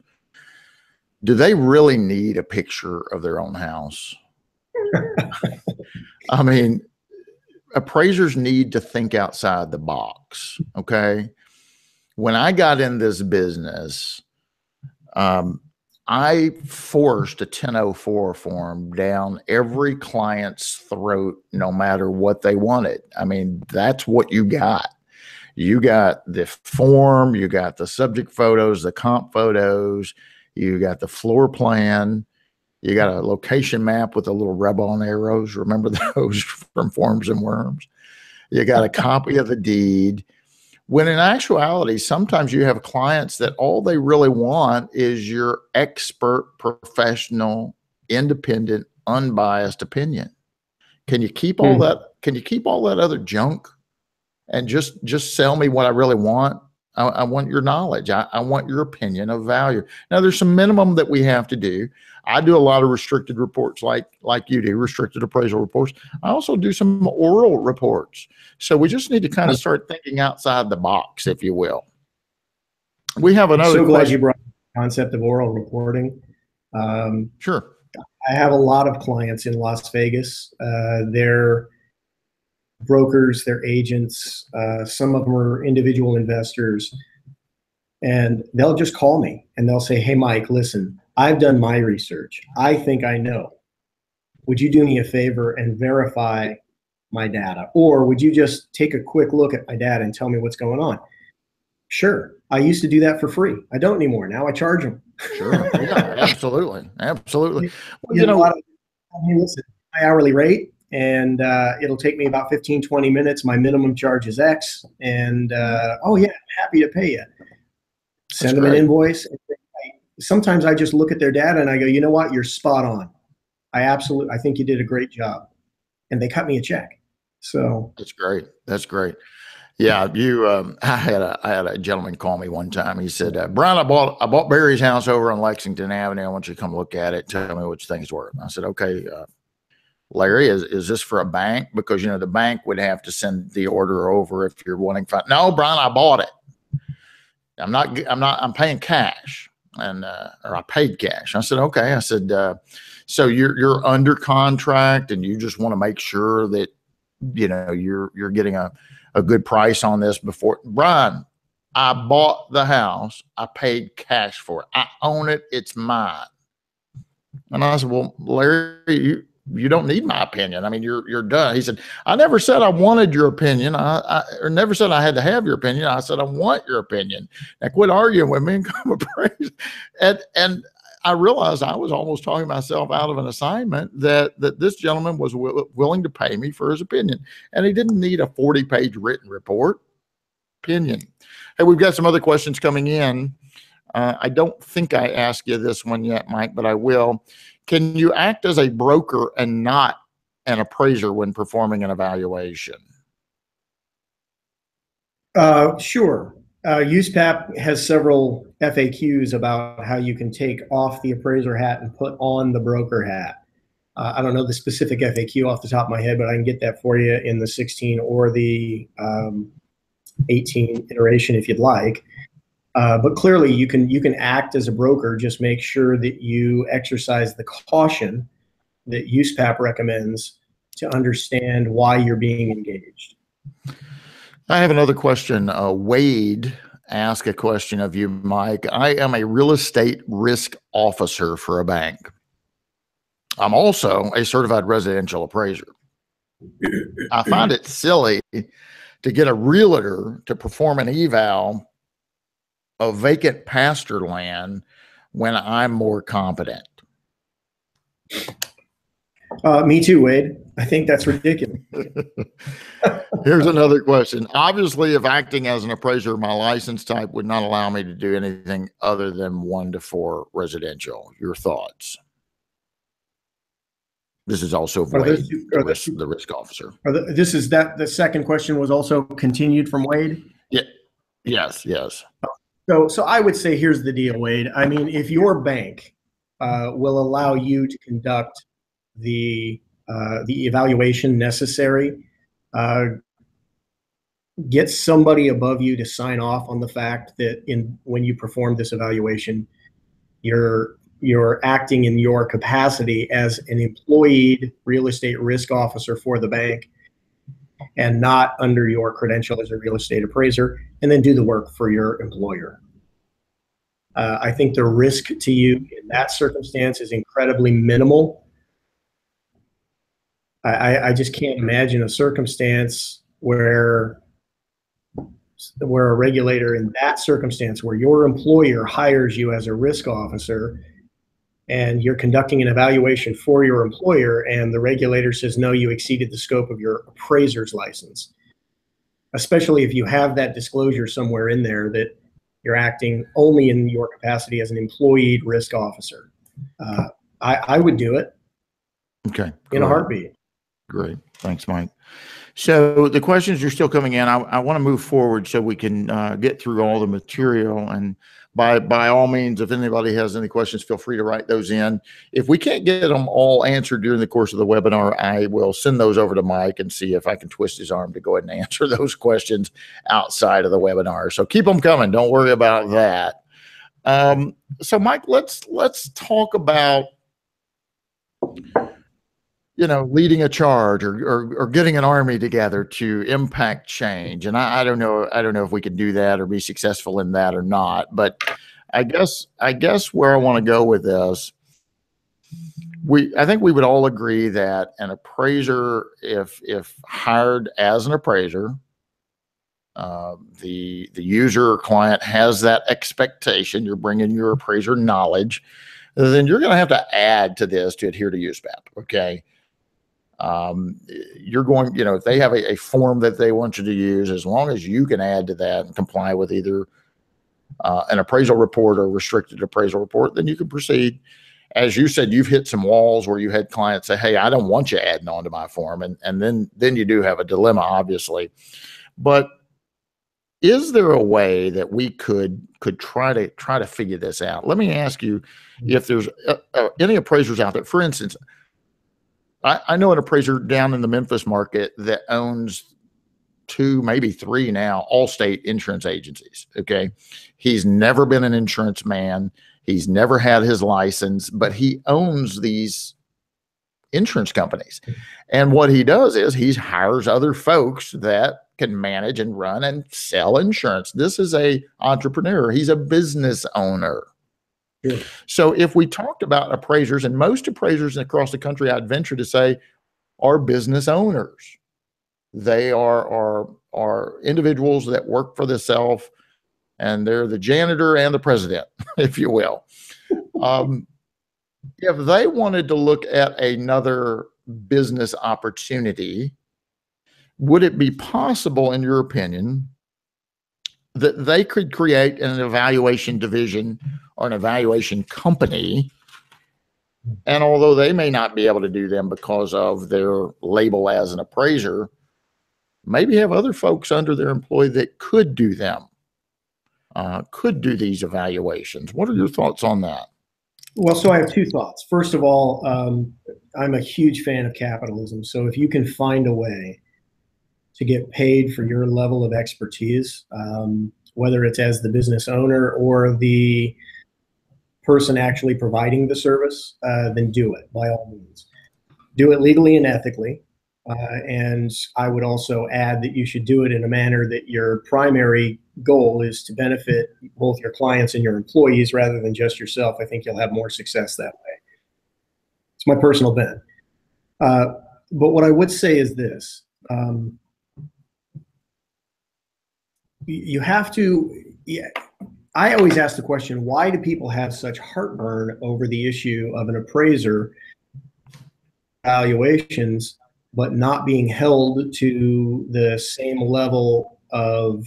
Do they really need a picture of their own house? I mean, appraisers need to think outside the box. Okay. When I got in this business, I forced a 1004 form down every client's throat, no matter what they wanted. I mean, that's what you got. You got the form, you got the subject photos, the comp photos, you got the floor plan, you got a location map with a little rebel on arrows. Remember those from Forms and Worms? You got a copy of the deed. When in actuality, sometimes you have clients that all they really want is your expert, professional, independent, unbiased opinion. Can you keep all that? Can you keep all that other junk and just sell me what I really want? I want your knowledge. I want your opinion of value. Now, there's some minimum that we have to do. I do a lot of restricted reports like you do, restricted appraisal reports. I also do some oral reports. So we just need to kind of start thinking outside the box, if you will. We have another I'm so glad question. you brought up the concept of oral reporting. Sure. I have a lot of clients in Las Vegas. They're brokers, they're agents. Some of them are individual investors. And they'll just call me and they'll say, hey, Mike, listen, I've done my research. I think I know. Would you do me a favor and verify my data? Or would you just take a quick look at my data and tell me what's going on? Sure. I used to do that for free. I don't anymore. Now I charge them. Sure. Yeah, absolutely. Absolutely. Well, you know, hey, listen, my hourly rate, and it'll take me about 15, 20 minutes. My minimum charge is X. And oh, yeah, I'm happy to pay you. Send them an invoice. Sometimes I just look at their data and I go, you know what? You're spot on. I think you did a great job. And they cut me a check. So that's great. That's great. Yeah, I had a gentleman call me one time. He said, Brian, I bought Barry's house over on Lexington Avenue. I want you to come look at it. Tell me what you think it's worth. I said, okay, Larry, is this for a bank? Because, you know, the bank would have to send the order over if you're wanting. No, Brian, I bought it. I'm paying cash, and or I paid cash. I said, okay. I said, so you're under contract and you just want to make sure that, you know, you're getting a good price on this before. Brian, I bought the house. I paid cash for it. I own it. It's mine. And I said, well, Larry, you don't need my opinion. I mean, you're done. He said, I never said I wanted your opinion. Or never said I had to have your opinion. I said, I want your opinion. Now quit arguing with me and come appraise. And I realized I was almost talking myself out of an assignment that this gentleman was willing to pay me for his opinion. And he didn't need a 40-page written report. Opinion. Hey, we've got some other questions coming in. I don't think I asked you this one yet, Mike, but I will. Can you act as a broker and not an appraiser when performing an evaluation? Sure. USPAP has several FAQs about how you can take off the appraiser hat and put on the broker hat. I don't know the specific FAQ off the top of my head, but I can get that for you in the 16 or the 18 iteration if you'd like. But clearly you can act as a broker, just make sure that you exercise the caution that USPAP recommends to understand why you're being engaged. I have another question. Wade asked a question of you, Mike. I am a real estate risk officer for a bank. I'm also a certified residential appraiser. I find it silly to get a realtor to perform an eval of vacant pasture land when I'm more competent. Me too, Wade. I think that's ridiculous. Here's another question. Obviously, if acting as an appraiser, my license type would not allow me to do anything other than 1 to 4 residential. Your thoughts? This is also Wade, the risk officer. The second question was also continued from Wade? Yeah. Yes. So I would say, here's the deal, Wade. I mean, if your bank will allow you to conduct the evaluation necessary, get somebody above you to sign off on the fact that when you perform this evaluation, you're acting in your capacity as an employed real estate risk officer for the bank and not under your credential as a real estate appraiser, and then do the work for your employer. I think the risk to you in that circumstance is incredibly minimal. I just can't imagine a circumstance where a regulator in that circumstance, where your employer hires you as a risk officer and you're conducting an evaluation for your employer, and the regulator says, no, you exceeded the scope of your appraiser's license. Especially if you have that disclosure somewhere in there that you're acting only in your capacity as an employed risk officer. I would do it. Okay. In a heartbeat. Great. Thanks, Mike. So the questions are still coming in. I want to move forward so we can get through all the material. And by all means, if anybody has any questions, feel free to write those in. If we can't get them all answered during the course of the webinar, I will send those over to Mike and see if I can twist his arm to go ahead and answer those questions outside of the webinar. So keep them coming. Don't worry about that. So Mike, let's talk about, leading a charge or getting an army together to impact change. And I don't know if we can do that or be successful in that or not. But I guess where I want to go with this, I think we would all agree that an appraiser, if hired as an appraiser, the user or client has that expectation, you're bringing your appraiser knowledge, then you're going to have to add to this to adhere to USPAP. Okay. You're going, if they have a form that they want you to use, as long as you can add to that and comply with either an appraisal report or restricted appraisal report, then you can proceed. As you said, you've hit some walls where you had clients say, hey, I don't want you adding on to my form. And then you do have a dilemma, obviously. But is there a way that we could try to figure this out? Let me ask you if there's any appraisers out there. For instance, I know an appraiser down in the Memphis market that owns 2, maybe 3 now, Allstate insurance agencies. Okay. He's never been an insurance man. He's never had his license, but he owns these insurance companies. And what he does is he hires other folks that can manage and run and sell insurance. This is a entrepreneur. He's a business owner. Yeah. So if we talked about appraisers, and most appraisers across the country, I'd venture to say, are business owners. They are individuals that work for themselves, and they're the janitor and the president, if you will. If they wanted to look at another business opportunity, would it be possible, in your opinion, that they could create an evaluation division or an evaluation company? And although they may not be able to do them because of their label as an appraiser, maybe have other folks under their employ that could do them, could do these evaluations. What are your thoughts on that? Well, so I have 2 thoughts. First of all, I'm a huge fan of capitalism. So if you can find a way to get paid for your level of expertise, whether it's as the business owner or the person actually providing the service, then do it by all means. Do it legally and ethically. And I would also add that you should do it in a manner that your primary goal is to benefit both your clients and your employees rather than just yourself. I think you'll have more success that way. It's my personal bent. But what I would say is this. You have to, I always ask the question, why do people have such heartburn over the issue of an appraiser valuations, but not being held to the same level of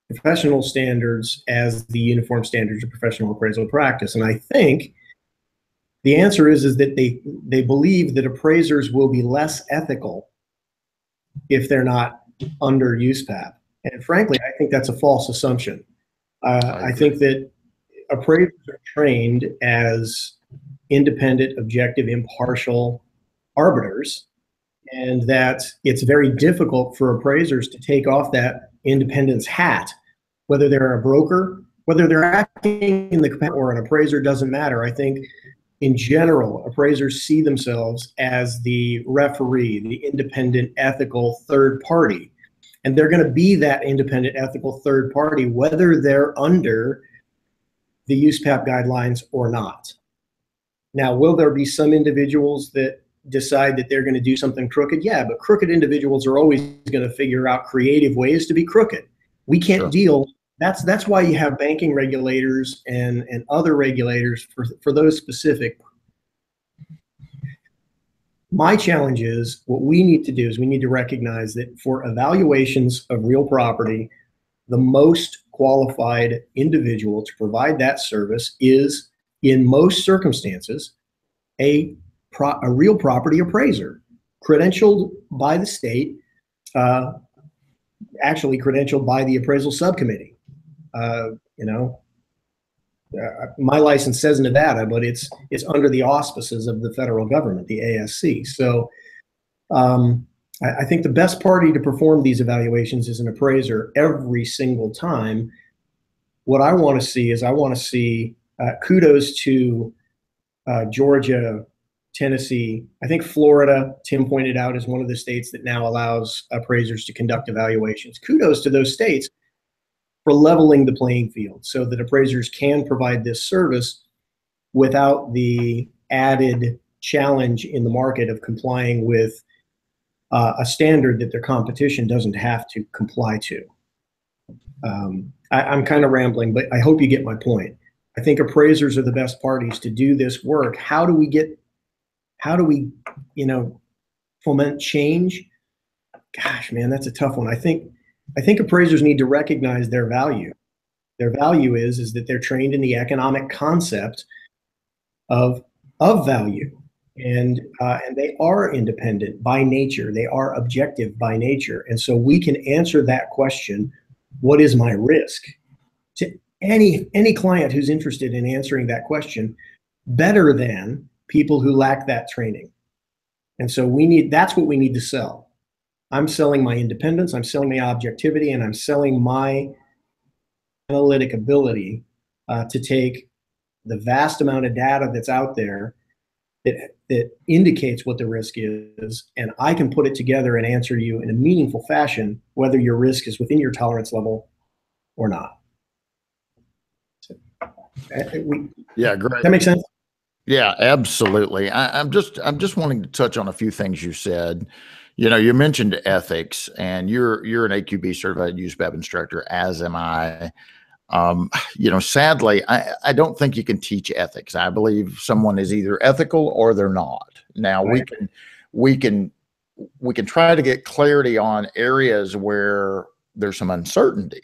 professional standards as the uniform standards of professional appraisal practice. And I think the answer is that they believe that appraisers will be less ethical if they're not under USPAP. And frankly, I think that's a false assumption. I think that appraisers are trained as independent, objective, impartial arbiters, and that it's very difficult for appraisers to take off that independence hat, whether they're a broker, whether they're acting in the or an appraiser, doesn't matter. I think in general, appraisers see themselves as the referee, the independent, ethical third party. And they're going to be that independent, ethical third party, whether they're under the USPAP guidelines or not. Now, will there be some individuals that decide that they're going to do something crooked? Yeah, but crooked individuals are always going to figure out creative ways to be crooked. We can't deal. That's why you have banking regulators and other regulators for those specific. My challenge is, what we need to do is we need to recognize that for evaluations of real property, the most qualified individual to provide that service is, in most circumstances, a real property appraiser, credentialed by the state, actually credentialed by the appraisal subcommittee. My license says Nevada, but it's under the auspices of the federal government, the ASC. So I think the best party to perform these evaluations is an appraiser every single time. What I want to see is kudos to Georgia, Tennessee. I think Florida, Tim pointed out, is one of the states that now allows appraisers to conduct evaluations. Kudos to those states for leveling the playing field so that appraisers can provide this service without the added challenge in the market of complying with a standard that their competition doesn't have to comply to. I'm kind of rambling, but I hope you get my point. I think appraisers are the best parties to do this work. How do we foment change? Gosh, man, that's a tough one. I think appraisers need to recognize their value. Their value is that they're trained in the economic concept of value, and they are independent by nature. They are objective by nature, and so we can answer that question: what is my risk? To any client who's interested in answering that question better than people who lack that training. And so that's what we need to sell. I'm selling my independence, I'm selling my objectivity, and I'm selling my analytic ability to take the vast amount of data that's out there that indicates what the risk is, and I can put it together and answer you in a meaningful fashion, whether your risk is within your tolerance level or not. Yeah, great. That makes sense? Yeah, absolutely. I'm just wanting to touch on a few things you said. You mentioned ethics, and you're an AQB certified USPAP instructor, as am I. Sadly, I don't think you can teach ethics. I believe someone is either ethical or they're not. Now, right. we can try to get clarity on areas where there's some uncertainty.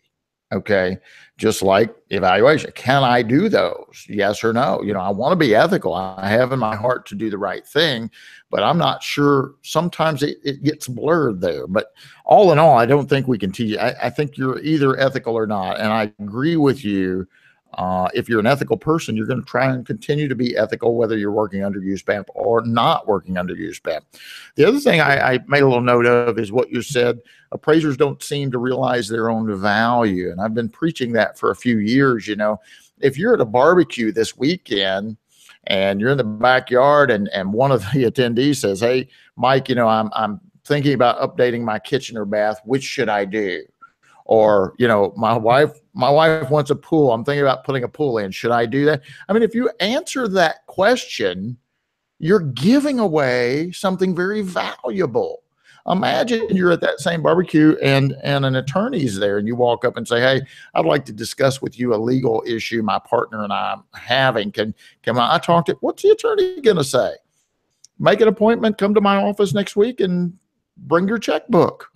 Okay. Just like evaluation. Can I do those? Yes or no? I want to be ethical. I have in my heart to do the right thing, but I'm not sure. Sometimes it gets blurred there. But all in all, I don't think we can teach. I think you're either ethical or not. And I agree with you. If you're an ethical person, you're going to try and continue to be ethical, whether you're working under USPAP or not working under USPAP. The other thing I made a little note of is what you said. Appraisers don't seem to realize their own value. And I've been preaching that for a few years. If you're at a barbecue this weekend and you're in the backyard and one of the attendees says, "Hey, Mike, I'm thinking about updating my kitchen or bath. Which should I do?" Or, my wife wants a pool. I'm thinking about putting a pool in. Should I do that? I mean, if you answer that question, you're giving away something very valuable. Imagine you're at that same barbecue and an attorney's there, and you walk up and say, "Hey, I'd like to discuss with you a legal issue my partner and I'm having. Can I talk to?" What's the attorney going to say? make an appointment, come to my office next week and bring your checkbook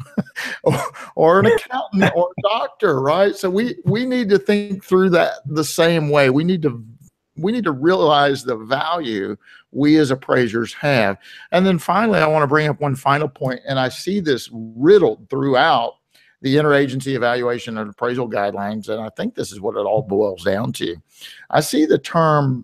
or an accountant or a doctor, right? So we need to think through that the same way. We need to realize the value we as appraisers have. And then finally, I want to bring up one final point, and I see this riddled throughout the interagency evaluation and appraisal guidelines, and I think this is what it all boils down to. I see the term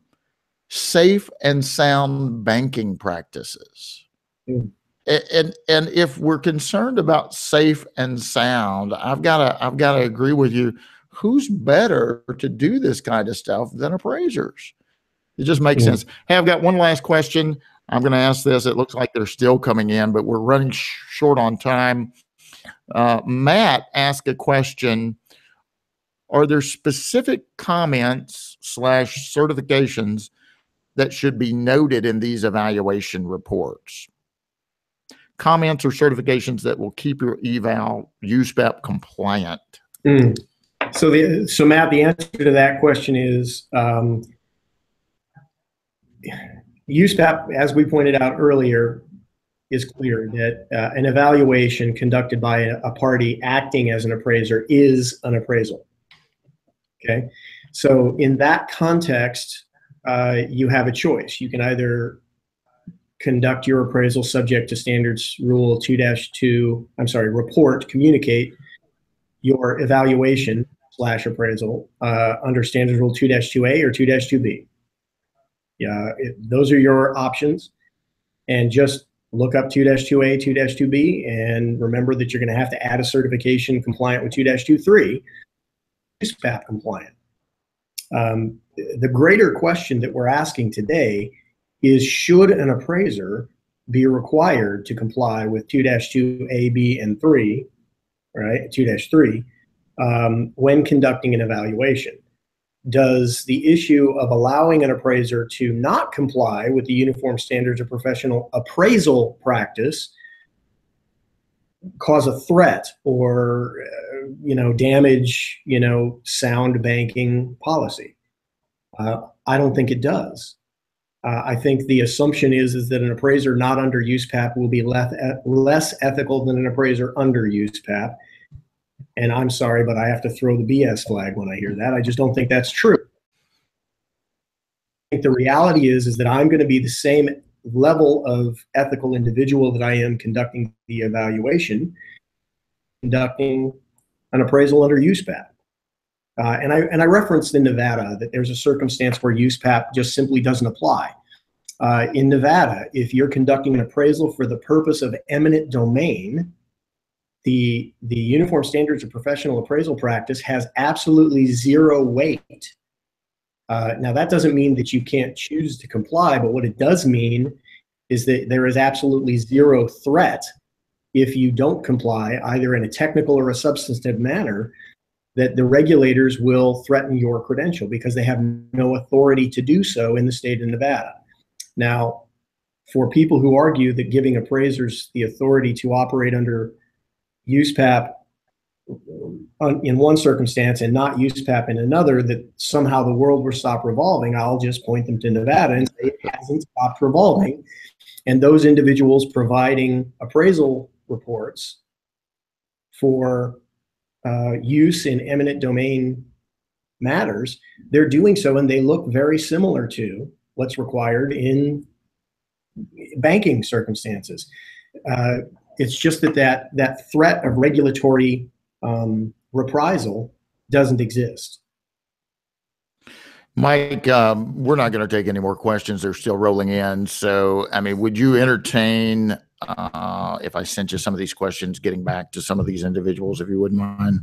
safe and sound banking practices. Mm. And if we're concerned about safe and sound, I've got to agree with you. Who's better to do this kind of stuff than appraisers? It just makes sense. Hey, I've got one last question. I'm going to ask this. It looks like they're still coming in, but we're running short on time. Matt asked a question. Are there specific comments / certifications that should be noted in these evaluation reports? Comments or certifications that will keep your eval USPAP compliant? So Matt, the answer to that question is USPAP, as we pointed out earlier, is clear that an evaluation conducted by a party acting as an appraiser is an appraisal. Okay, so in that context, you have a choice. You can either conduct your appraisal subject to standards rule 2-2, communicate your evaluation / appraisal under standards rule 2-2A or 2-2B. Yeah, those are your options. And just look up 2-2A, 2-2B, and remember that you're going to have to add a certification compliant with 2-23, USPAP compliant. The greater question that we're asking today is, should an appraiser be required to comply with 2-2A, B, and 3, right, 2-3, when conducting an evaluation? Does the issue of allowing an appraiser to not comply with the Uniform Standards of Professional Appraisal Practice cause a threat or damage sound banking policy? I don't think it does. I think the assumption is that an appraiser not under USPAP will be less ethical than an appraiser under USPAP. And I'm sorry, but I have to throw the BS flag when I hear that. I just don't think that's true. I think the reality is that I'm going to be the same level of ethical individual that I am conducting the evaluation, conducting an appraisal under USPAP. And I referenced in Nevada that there's a circumstance where USPAP just simply doesn't apply. In Nevada, if you're conducting an appraisal for the purpose of eminent domain, the Uniform Standards of Professional Appraisal Practice has absolutely zero weight. Now, that doesn't mean that you can't choose to comply, but what it does mean is that there is absolutely zero threat if you don't comply, either in a technical or a substantive manner, that the regulators will threaten your credential because they have no authority to do so in the state of Nevada. Now, for people who argue that giving appraisers the authority to operate under USPAP in one circumstance and not USPAP in another, that somehow the world will stop revolving, I'll just point them to Nevada and say it hasn't stopped revolving. And those individuals providing appraisal reports for use in eminent domain matters, they're doing so and they look very similar to what's required in banking circumstances. It's just that threat of regulatory reprisal doesn't exist. Mike, we're not going to take any more questions. They're still rolling in. So, I mean, would you entertain, if I sent you some of these questions, getting back to some of these individuals, if you wouldn't mind?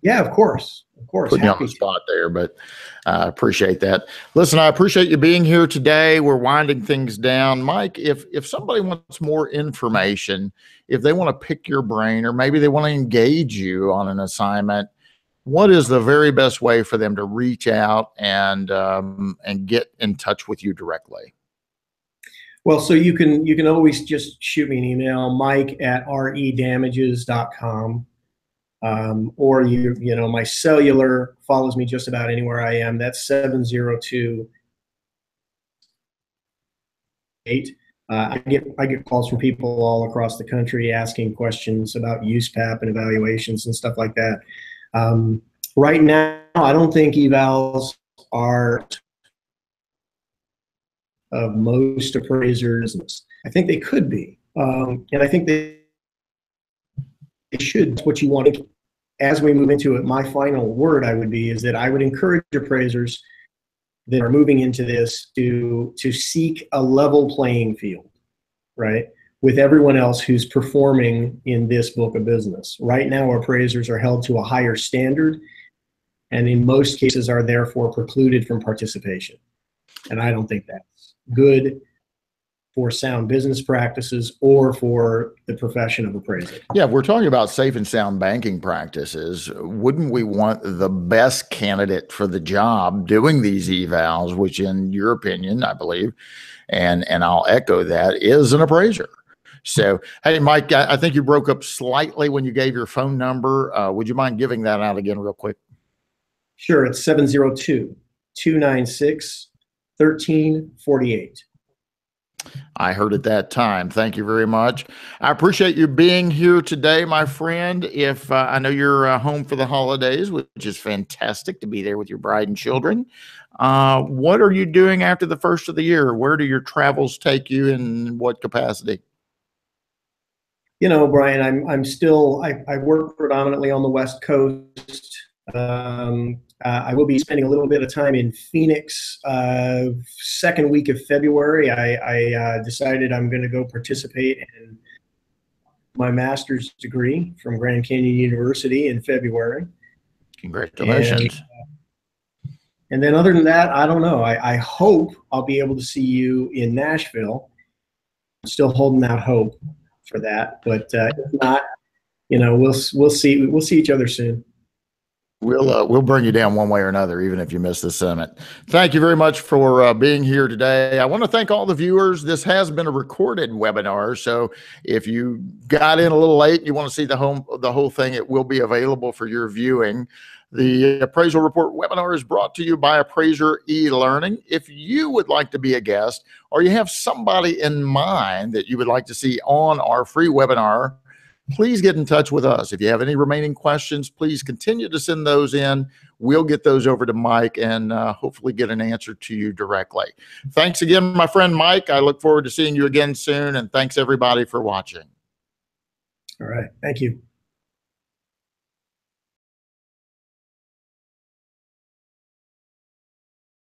Yeah, of course. Of course. Putting you on the spot there, but I appreciate that. Listen, I appreciate you being here today. We're winding things down. Mike, if somebody wants more information, if they want to pick your brain, or maybe they want to engage you on an assignment, what is the very best way for them to reach out and get in touch with you directly? Well, so you can always just shoot me an email, mike@redamages.com. Or my cellular follows me just about anywhere I am. That's 702-8. I get calls from people all across the country asking questions about USPAP and evaluations and stuff like that. Right now, I don't think evals are of most appraisers. I think they could be, and I think they should. That's what you want to. As we move into it, my final word is that I would encourage appraisers that are moving into this to seek a level playing field, right, with everyone else who's performing in this book of business. Right now, appraisers are held to a higher standard, and in most cases are therefore precluded from participation. And I don't think that's good for sound business practices or for the profession of appraisal. Yeah, if we're talking about safe and sound banking practices, wouldn't we want the best candidate for the job doing these evals, which in your opinion, I believe, and I'll echo that, is an appraiser? So, hey, Mike, I think you broke up slightly when you gave your phone number. Would you mind giving that out again real quick? Sure, it's 702-296-1348. I heard at that time. Thank you very much. I appreciate you being here today, my friend. If I know you're home for the holidays, which is fantastic to be there with your bride and children. What are you doing after the first of the year? Where do your travels take you, and what capacity? You know, Brian, I work predominantly on the West Coast. I will be spending a little bit of time in Phoenix, second week of February. I decided I'm going to go participate in my master's degree from Grand Canyon University in February. Congratulations. And then other than that, I don't know. I hope I'll be able to see you in Nashville. I'm still holding out hope for that, but if not, you know, we'll see. We'll see each other soon. We'll bring you down one way or another, even if you miss the summit. Thank you very much for being here today. I want to thank all the viewers. This has been a recorded webinar, so if you got in a little late and you want to see the whole thing, it will be available for your viewing. The Appraisal Report webinar is brought to you by Appraiser eLearning. If you would like to be a guest, or you have somebody in mind that you would like to see on our free webinar, please get in touch with us. If you have any remaining questions, please continue to send those in. We'll get those over to Mike and hopefully get an answer to you directly. Thanks again, my friend Mike. I look forward to seeing you again soon, and thanks everybody for watching. All right. Thank you.